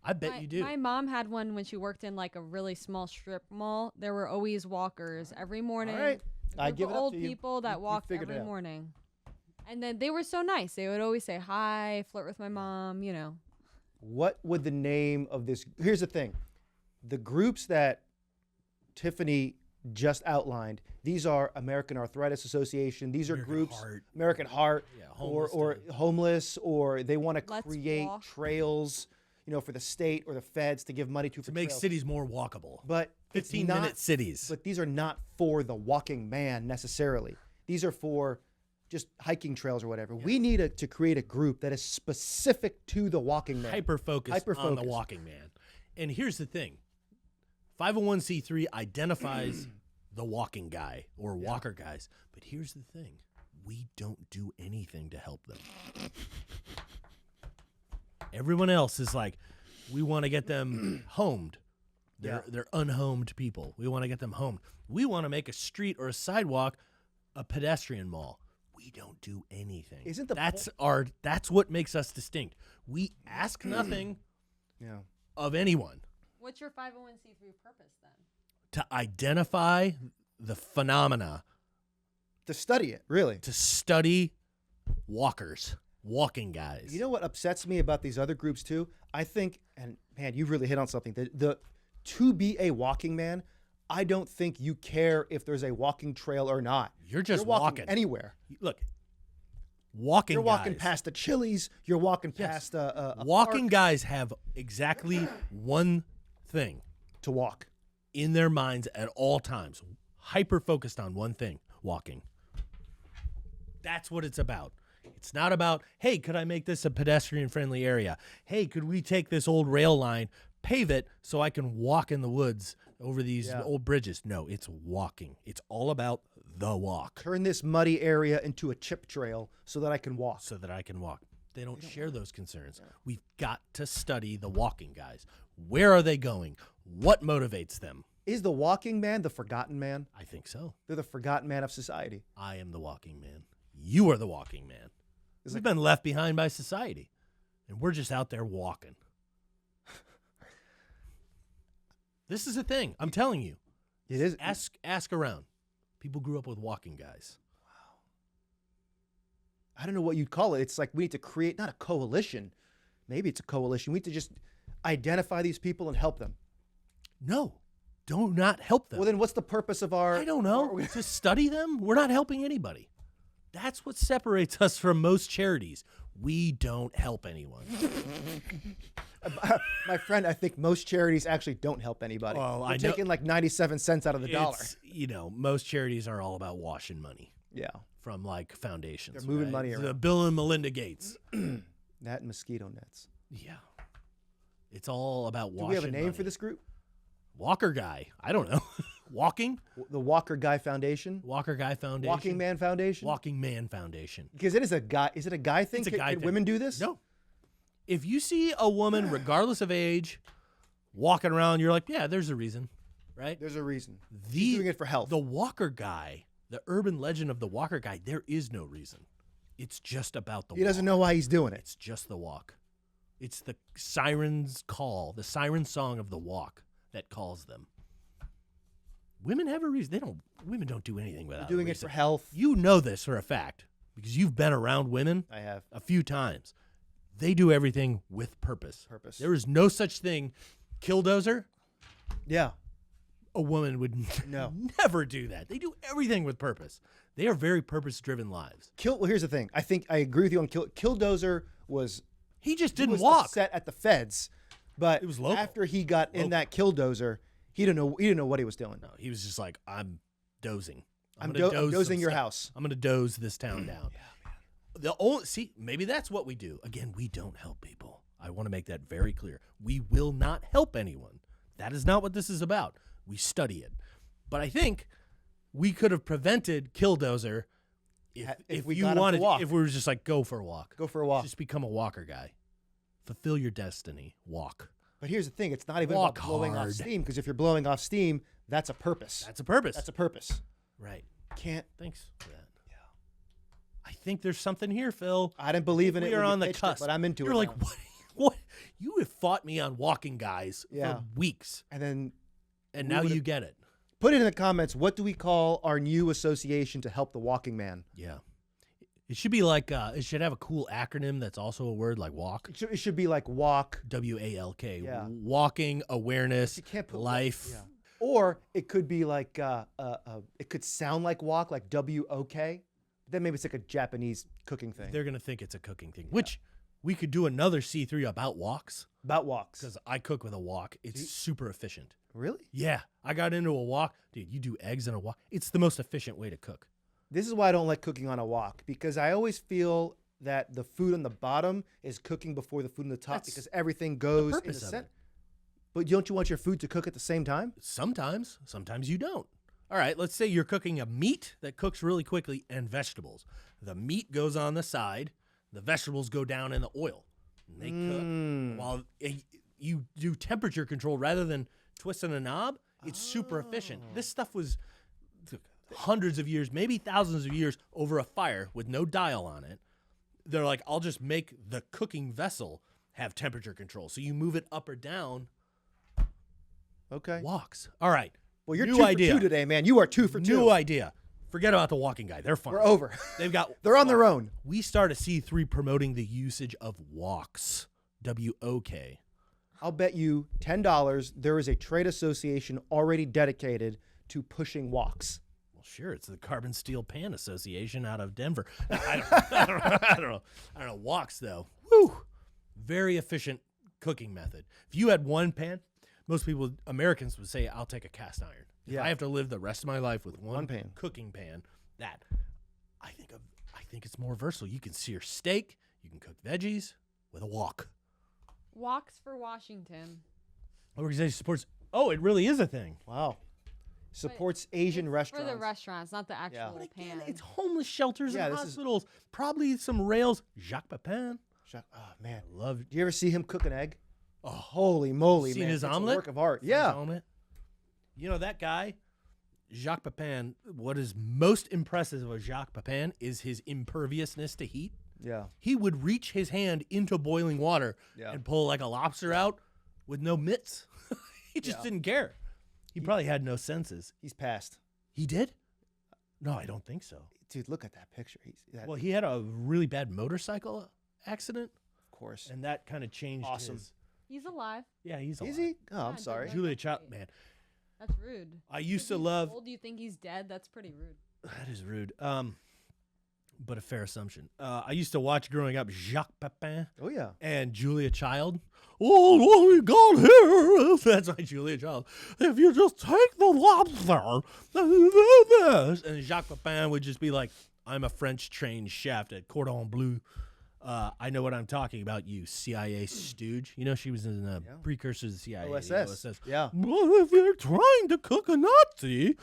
I bet you do. My mom had one when she worked in like a really small strip mall. There were always walkers every morning. All right. A I group give of it up old to you. people that You walked figured it every out. morning. And then they were so nice. They would always say hi, flirt with my mom, you know. What would the name of this? Here's the thing: the groups that Tiffany just outlined. These are American Arthritis Association. These are American groups, Heart. American Heart, Yeah, or homeless homeless, or they want to Let's create Walk. trails, for the state or the feds to give money to to for make trails. cities more walkable. But it's 15-minute not- cities. But these are not for the walking man necessarily. These are for just hiking trails or whatever. We need to create a group that is specific to the walking man. Hyper-focused on the Hyper-focused. walking man. And here's the thing. 501c3 identifies the walking guy or walker guys. But here's the thing. We don't do anything to help them. Everyone else is like, we want to get them homed. They're unhomed people. We want to get them homed. We want to make a street or a sidewalk a pedestrian mall. We don't do anything. Isn't the that's what makes us distinct. We ask nothing Yeah. of anyone What's your 501c3 purpose then? to identify the phenomena, To study it, really. to study walkers, walking guys. You know what upsets me about these other groups too? I think, and man, you really hit on something. The to be a walking man, I don't think you care if there's a walking trail or not. You're just walking walking. anywhere. Look, walking You're walking guys. past the Chili's. You're walking Yes. past a Walking park guys have exactly one thing to walk. in their minds at all times, hyper focused on one thing: walking. That's what it's about. It's not about, hey, could I make this a pedestrian friendly area? Hey, could we take this old rail line, pave it so I can walk in the woods over these old bridges? No, it's walking. It's all about the walk Turn this muddy area into a chip trail so that I can walk. so that I can walk. They don't share those concerns. We've got to study the walking guys. Where are they going? What motivates them? Is the walking man the forgotten man? I think so. They're the forgotten man of society. I am the walking man. You are the walking man. We've been left behind by society, and we're just out there walking. This is a thing. I'm telling you. It is. Ask around. People grew up with walking guys. I don't know what you'd call it. It's like we need to create, not a coalition. Maybe it's a coalition. We need to just identify these people and help them. No, do not help them. Well, then what's the purpose of our... I don't know. To study them? We're not helping anybody. That's what separates us from most charities. We don't help anyone. My friend, I think most charities actually don't help anybody. Well, They're I know- taking like 97 cents out of the dollar. It's, most charities are all about washing money Yeah. from like foundations. They're moving right? money The around. Bill and Melinda Gates. That and mosquito nets. Yeah. It's all about Do washing we have a name money. for this group? Walker guy. I don't know. Walking. The Walker Guy Foundation. Walker Guy Foundation. Walking Man Foundation. Walking Man Foundation. Because it is a guy. Is it a guy thing? It's a guy Can thing. women do this? No. If you see a woman, regardless of age, walking around, you're like, yeah, there's a reason, right? There's a reason. He's doing it for health. The Walker guy, the urban legend of the Walker guy, there is no reason. It's just about the walk. He doesn't know why he's doing it. It's just the walk. It's the siren's call, the siren song of the walk that calls them. Women have a reason. Women don't do anything without They're doing a it for reason. health. You know this for a fact because you've been around women. I have. A few times. They do everything with purpose. There is no such thing. Killdozer. Yeah. A woman would never do that. They do everything with purpose. They are very purpose-driven lives. Well, here's the thing. I think I agree with you on Killdozer was. He just didn't was walk. Upset at the feds, but it was local. After he got in that Killdozer, he didn't know what he was doing. No, he was just like, I'm dozing. I'm dozing your house. I'm gonna doze this town down. Maybe that's what we do. Again, we don't help people. I want to make that very clear. We will not help anyone. That is not what this is about. We study it. But I think we could have prevented Killdozer if we wanted. If we were just like, go for a walk. Go for a walk. Just become a walker guy. Fulfill your destiny. Walk. But here's the thing. It's not even about blowing off steam, because if you're blowing off steam, that's a purpose. That's a purpose. That's a purpose. Right. Can't. Thanks for that. Yeah. I think there's something here, Phil. I didn't believe in it. We are on the cusp. But I'm into it. You're like, what? You have fought me on walking guys for weeks. And now you get it. Put it in the comments. What do we call our new association to help the walking man? Yeah. It should be like, it should have a cool acronym that's also a word, like walk. It should be like walk. WALK. Yeah. Walking, awareness, you can't put life. Yeah. Or it could be like, it could sound like walk, like WOK. Then maybe it's like a Japanese cooking thing. They're going to think it's a cooking thing, which we could do another C3 about walks. About walks. Because I cook with a wok. It's super efficient. Really? Yeah. I got into a wok. Dude, you do eggs in a wok. It's the most efficient way to cook. This is why I don't like cooking on a wok, because I always feel that the food on the bottom is cooking before the food on the top, because everything goes in the center. But don't you want your food to cook at the same time? Sometimes. Sometimes you don't. All right, let's say you're cooking a meat that cooks really quickly and vegetables. The meat goes on the side. The vegetables go down in the oil. And they cook. While you do temperature control rather than twisting a knob, it's super efficient. This stuff was hundreds of years, maybe thousands of years over a fire with no dial on it. They're like, I'll just make the cooking vessel have temperature control. So you move it up or down. Okay. Walks. All right. Well, you're 2 for 2 today, man. You are 2 for 2. New idea. Forget about the walking guy. They're fine. We're over. They're on their own. We start a C3 promoting the usage of walks. W-O-K. I'll bet you $10 there is a trade association already dedicated to pushing walks. Well, sure. It's the Carbon Steel Pan Association out of Denver. I don't know. Walks, though. Woo. Very efficient cooking method. If you had one pan, most people, Americans, would say, I'll take a cast iron. If I have to live the rest of my life with one pan, cooking pan, I think it's more versatile. You can sear steak. You can cook veggies with a wok. Walks for Washington. Organization supports. Oh, it really is a thing. Wow. Supports Asian restaurants. For the restaurants, not the actual pan. Again, it's homeless shelters and hospitals. Probably some rails. Jacques Pepin. Oh, man. I love it. Do you ever see him cook an egg? Oh, holy moly, seen man. his it's omelet? a work of art. Yeah. Omelet. You know, that guy, Jacques Pepin, what is most impressive of Jacques Pepin is his imperviousness to heat. Yeah. He would reach his hand into boiling water and pull like a lobster out with no mitts. He just didn't care. He probably had no senses. He's passed. He did? No, I don't think so. Dude, look at that picture. Well, he had a really bad motorcycle accident. Of course. And that kind of changed his... He's alive. Yeah, he's alive. Is he? Oh, I'm sorry. Julia Child, man. That's rude. I used to love... How old do you think he's dead? That's pretty rude. That is rude. But a fair assumption. I used to watch growing up Jacques Pepin. Oh, yeah. And Julia Child. Oh, what we got here? That's my Julia Child. If you just take the lobster, and Jacques Pepin would just be like, I'm a French trained chef at Cordon Bleu. I know what I'm talking about, you CIA stooge. You know, she was in the precursor to the CIA. OSS. The OSS. Yeah. Well, if you're trying to cook a Nazi,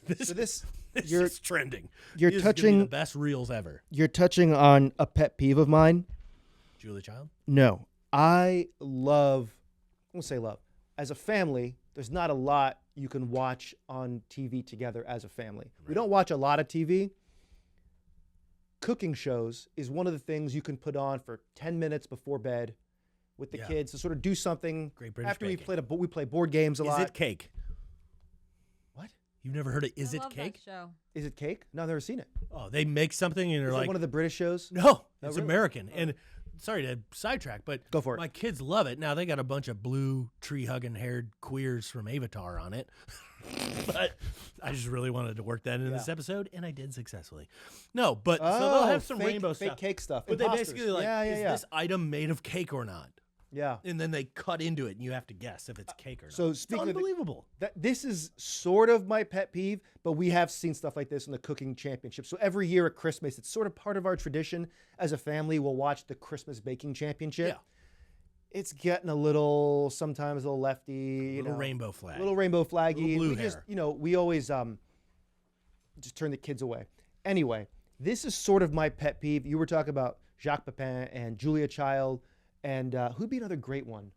This you're trending. You're These touching the best reels ever. You're touching on a pet peeve of mine. Julia Child? No, I won't say love. As a family, there's not a lot you can watch on TV together as a family. Right. We don't watch a lot of TV. Cooking shows is one of the things you can put on for 10 minutes before bed with the kids to sort of do something. Great British after Baking. we play board games a lot. Is it cake? What? You've never heard of Is I It love Cake? That show. Is it cake? No, I've never seen it. Oh, they make something and they're Is like it one of the British shows? No, Oh, it's really? American. And sorry to sidetrack, but Go for it. My kids love it. Now they got a bunch of blue tree-hugging haired queers from Avatar on it. But I just really wanted to work that into this episode, and I did successfully. No, but so they'll have some rainbow fake stuff. cake stuff. But they Imposters. basically like, is yeah. this item made of cake or not? Yeah. And then they cut into it, and you have to guess if it's cake or not. So it's speaking of unbelievable. this is sort of my pet peeve, but we have seen stuff like this in the cooking championship. So every year at Christmas, it's sort of part of our tradition as a family. We'll watch the Christmas baking championship. Yeah. It's getting sometimes a little lefty, Little rainbow flag. little rainbow flaggy. Little blue we hair. just, we always just turn the kids away. Anyway, this is sort of my pet peeve. You were talking about Jacques Pepin and Julia Child, and who'd be another great one?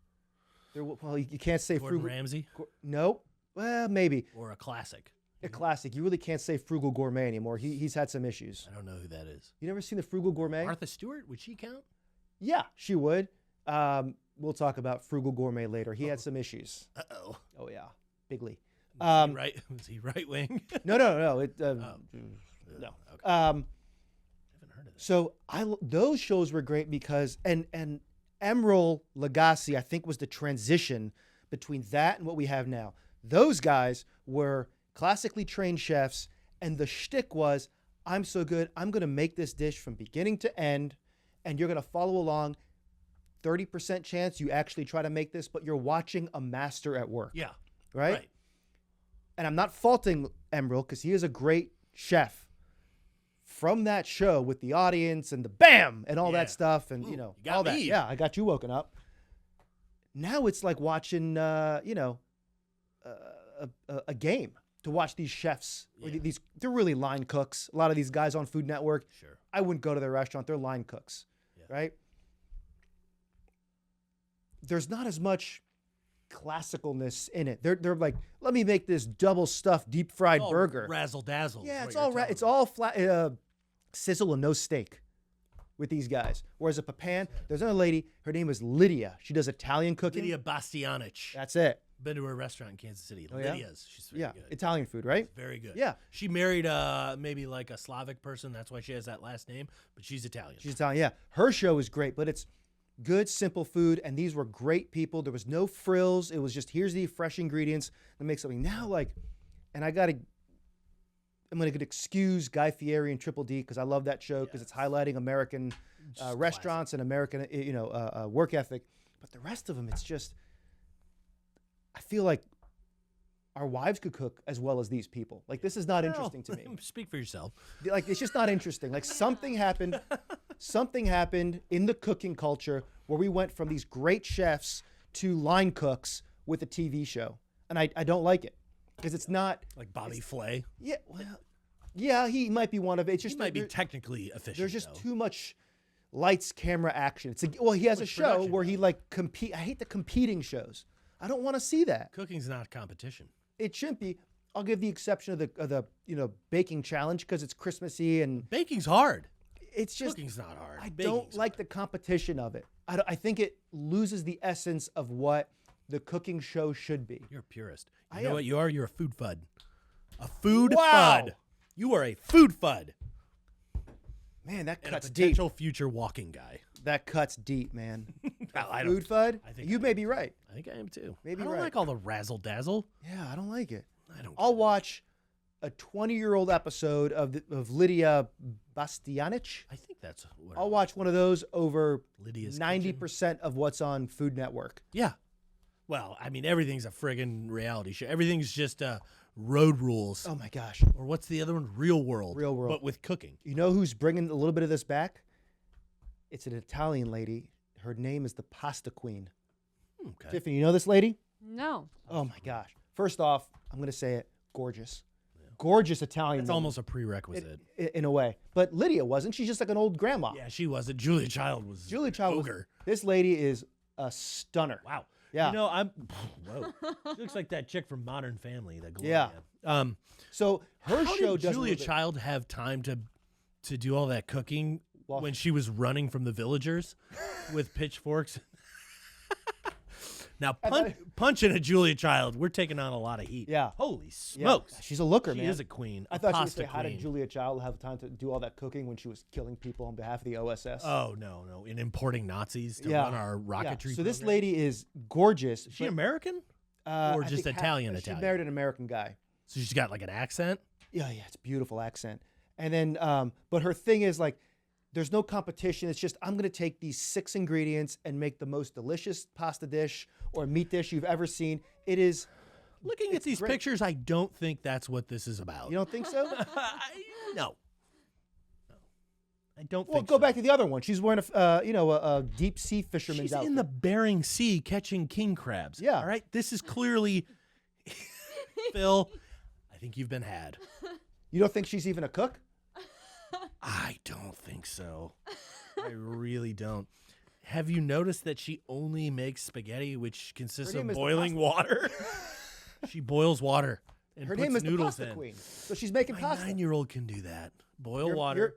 Well, you can't say Gordon frugal. Ramsay No, well, maybe or a classic. a classic. You really can't say Frugal Gourmet anymore. He's had some issues. I don't know who that is. You never seen the Frugal Gourmet? Martha Stewart, would she count? Yeah, she would. We'll talk about Frugal Gourmet later. He had some issues. Uh-oh. Oh yeah, bigly. Was he right wing? No. No. Okay. I haven't heard of that. So those shows were great because and Emeril Lagasse, I think, was the transition between that and what we have now. Those guys were classically trained chefs, and the shtick was, I'm so good, I'm going to make this dish from beginning to end, and you're going to follow along. 30% chance you actually try to make this, but you're watching a master at work. Yeah. Right? And I'm not faulting Emeril because he is a great chef. From that show with the audience and the bam and all that stuff and, you got all me. that. Yeah, I got you woken up. Now it's like watching, a game to watch these chefs. Yeah. They're really line cooks. A lot of these guys on Food Network. Sure. I wouldn't go to their restaurant. They're line cooks, right? There's not as much classicalness in it. They're like, let me make this double stuffed deep fried burger. Razzle dazzle. Yeah, it's all flat sizzle and no steak with these guys. Whereas at Pepin, there's another lady. Her name is Lydia. She does Italian cooking. Lydia Bastianich. That's it. Been to a restaurant in Kansas City. Oh, yeah? Lydia's. She's very good. Italian food, right? Very good. Yeah. She married maybe like a Slavic person. That's why she has that last name. But she's Italian. She's Italian. Yeah, her show is great, but it's good, simple food, and these were great people. There was no frills. It was just, here's the fresh ingredients to make something. Now, and I'm going to excuse Guy Fieri and Triple D because I love that show because it's highlighting American restaurants and American, work ethic. But the rest of them, it's just, I feel like our wives could cook as well as these people. Like, this is not interesting to me. Speak for yourself. Like, it's just not interesting. Like, something happened in the cooking culture where we went from these great chefs to line cooks with a TV show. And I don't like it because it's not. Like Bobby Flay. Yeah, well, yeah, he might be one of it. It's just he might be technically efficient. There's just too much lights, camera, action. He has a show where he compete. I hate the competing shows. I don't want to see that. Cooking's not competition. It shouldn't be. I'll give the exception of the baking challenge because it's Christmassy and baking's hard. It's just cooking's not hard. I don't like the competition of it. I think it loses the essence of what the cooking show should be. You're a purist. You know what you are? You're a food fud. A food FUD. You are a food FUD. Man, that and cuts a deep. Potential future walking guy. That cuts deep, man. Food FUD? You may be right. I think I am too. Maybe I don't like all the razzle dazzle. Yeah, I don't like it. I'll watch a 20-year-old episode of Lydia Bastianich. I think that's what I'll watch one of those over Lydia's 90% of what's on Food Network. Yeah. Well, I mean, everything's a friggin' reality show. Everything's just Road Rules. Oh, my gosh. Or what's the other one? Real World. Real World. But with cooking. You know who's bringing a little bit of this back? It's an Italian lady. Her name is the Pasta Queen. Okay. Tiffany, you know this lady? No. Oh my gosh. First off, I'm going to say it, gorgeous. Yeah. Gorgeous Italian It's woman. almost a prerequisite. In a way. But Lydia wasn't. She's just like an old grandma. Yeah, she wasn't. Julia Child was Julia Child ogre. This lady is a stunner. Wow. Yeah. You know, whoa. She looks like that chick from Modern Family, that Yeah. Gloria. So her How show did does Julia Child have time to do all that cooking when she was running from the villagers with pitchforks? Now, punching a Julia Child, we're taking on a lot of heat. Yeah. Holy smokes. Yeah. She's a looker, man. She is a queen. I thought she would say, how did Julia Child have time to do all that cooking when she was killing people on behalf of the OSS? Oh, no. In importing Nazis to run our rocketry So this program. lady is gorgeous. Is she American? Or just Italian? She married an American guy. So she's got like an accent? Yeah, it's a beautiful accent. And then, but her thing is like, there's no competition. It's just, I'm going to take these 6 ingredients and make the most delicious pasta dish or meat dish you've ever seen. It is. Looking at these pictures, I don't think that's what this is about. You don't think so? No. I don't think so. Well, go back to the other one. She's wearing a deep sea fisherman's outfit. She's in the Bering Sea catching king crabs. Yeah. All right? This is clearly, Phil, I think you've been had. You don't think she's even a cook? I don't think so. I really don't. Have you noticed that she only makes spaghetti, which consists of boiling water? She boils water and puts noodles in. Her name is the Pasta Queen. So she's making pasta. My 9-year-old can do that. Boil water.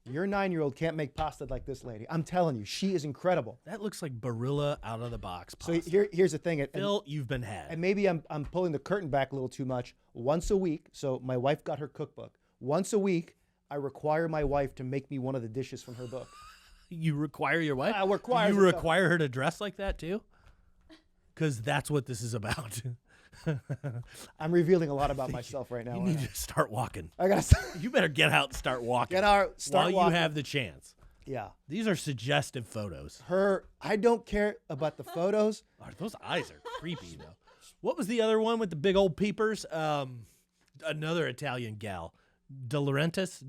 Your 9-year-old can't make pasta like this lady. I'm telling you, she is incredible. That looks like Barilla out of the box pasta. So here's the thing. Phil, you've been had. And maybe I'm pulling the curtain back a little too much. Once a week, so my wife got her cookbook. Once a week, I require my wife to make me one of the dishes from her book. You require your wife? I require. You require her to dress like that too? Because that's what this is about. I'm revealing a lot about myself right now. You need to start walking. I gotta. You better get out and start walking. Start while walking. You have the chance. Yeah. These are suggestive photos. I don't care about the photos. Oh, those eyes are creepy though. What was the other one with the big old peepers? Another Italian gal. De Laurentiis?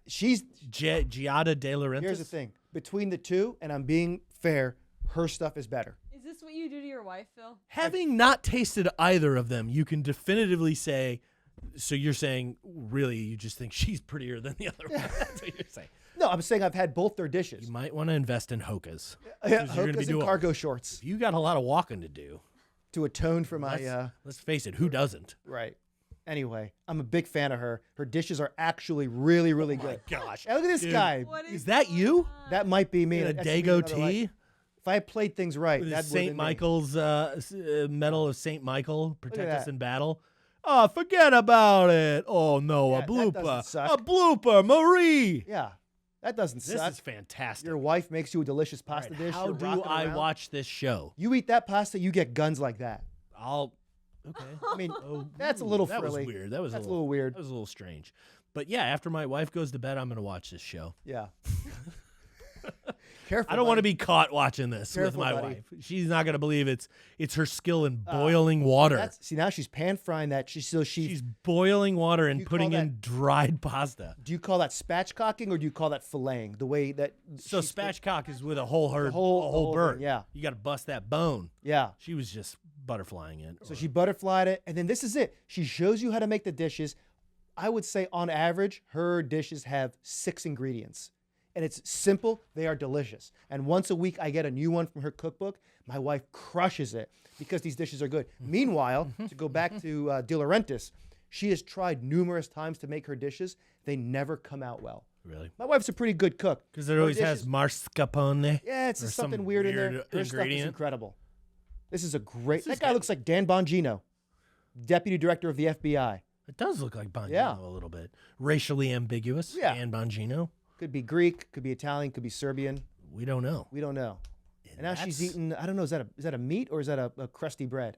She's Giada De Laurentiis? Here's the thing. Between the two, and I'm being fair, her stuff is better. Is this what you do to your wife, Phil? Having not tasted either of them, you can definitively say, so you're saying, really, you just think she's prettier than the other one. That's what you're saying. No, I'm saying I've had both their dishes. You might want to invest in Hokas. Hokas and cargo shorts. You got a lot of walking to do. To atone for my... let's face it, who doesn't? Right. Anyway, I'm a big fan of her. Her dishes are actually really, really good. Oh my gosh. Hey, look at this guy. Is that you? That might be me. In a Dago tee? If I had played things right, with that St. Michael's Medal of St. Michael, protect us in battle. Oh, forget about it. Oh no, a blooper. A blooper, Marie. Yeah. That doesn't suck. This is fantastic. Your wife makes you a delicious pasta dish. How do I watch this show? You eat that pasta, you get guns like that. Okay. I mean, that's a little frilly. That was weird. That's a little weird. That was a little strange. But yeah, after my wife goes to bed, I'm going to watch this show. Yeah. Careful. I don't want to be caught watching this with my wife. She's not going to believe it's her skill in boiling water. See, now she's pan frying that. She's boiling water and putting in dried pasta. Do you call that spatchcocking or do you call that filleting? The way that spatchcock is with a whole bird. Yeah. You got to bust that bone. Yeah. She was just butterflying it. So she butterflied it, and then this is it. She shows you how to make the dishes. I would say on average, her dishes have 6 ingredients. And it's simple. They are delicious. And once a week, I get a new one from her cookbook. My wife crushes it because these dishes are good. Meanwhile, to go back to De Laurentiis, she has tried numerous times to make her dishes. They never come out well. Really? My wife's a pretty good cook. Because it always has mascarpone. Yeah, it's something weird in there. Her stuff is incredible. This is a great... That guy looks like Dan Bongino, Deputy Director of the FBI. It does look like Bongino a little bit. Racially ambiguous. Yeah. Dan Bongino. Could be Greek, could be Italian, could be Serbian. We don't know. We don't know. And now she's eating, I don't know, is that a meat or is that a crusty bread?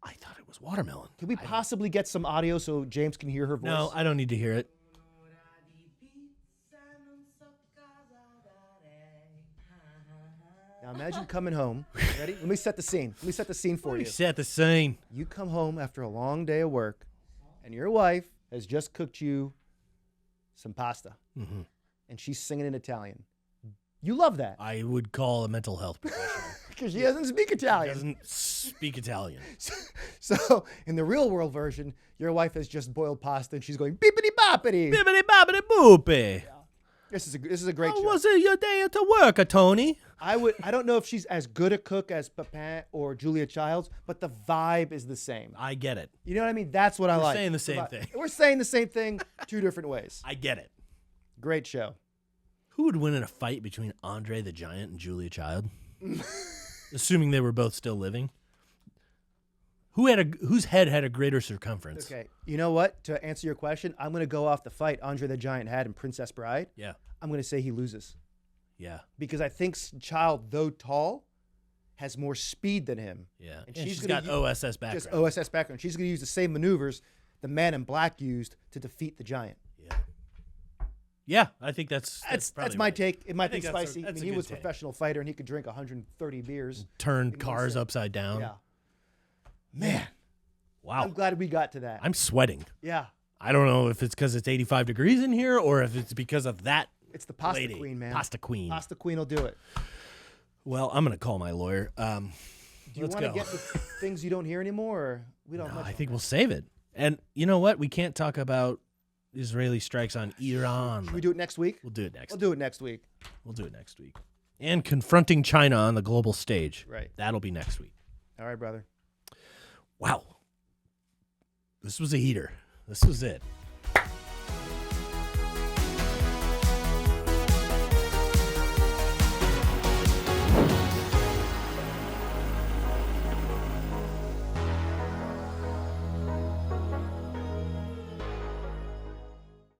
I thought it was watermelon. Can we possibly get some audio so James can hear her voice? No, I don't need to hear it. Now imagine coming home. Ready? Let me set the scene. Let me set the scene for you. Set the scene. You come home after a long day of work, and your wife has just cooked you some pasta. Mm-hmm. And she's singing in Italian. You love that. I would call a mental health professional. Because she doesn't speak Italian. Doesn't speak Italian. So, in the real world version, your wife has just boiled pasta and she's going beepity boppity. Bibbidi bobbidi boopy. This is a great How show. was it your day at the work, Tony? I don't know if she's as good a cook as Pepin or Julia Childs, but the vibe is the same. I get it. You know what I mean? That's what I like. We're saying the same thing. We're saying the same thing 2 different ways. I get it. Great show. Who would win in a fight between Andre the Giant and Julia Child? Assuming they were both still living. Whose head had a greater circumference? Okay. You know what? To answer your question, I'm going to go off the fight Andre the Giant had in Princess Bride. Yeah. I'm going to say he loses. Yeah. Because I think Child, though tall, has more speed than him. Yeah. And she's gonna got OSS background. Just OSS background. She's going to use the same maneuvers the Man in Black used to defeat the Giant. Yeah. Yeah, I think that's my right. take. It might be think that's spicy. a- that's a he good was a take. professional fighter and he could drink 130 beers. Turn in cars one upside down. Yeah. Man, Wow. I'm glad we got to that. I'm sweating. Yeah. I don't know if it's because it's 85 degrees in here or if it's because of that It's the pasta lady. queen, man. Pasta queen. Pasta queen will do it. Well, I'm going to call my lawyer. Do you Let's want to go. get to things you don't hear anymore? Or we don't. No, much I on think that? we'll save it. And you know what? We can't talk about Israeli strikes on Iran. Should we do it next week? We'll do it next. We'll do it next week. We'll do it next week. And confronting China on the global stage. Right. That'll be next week. All right, brother. Wow. This was a heater. This was it.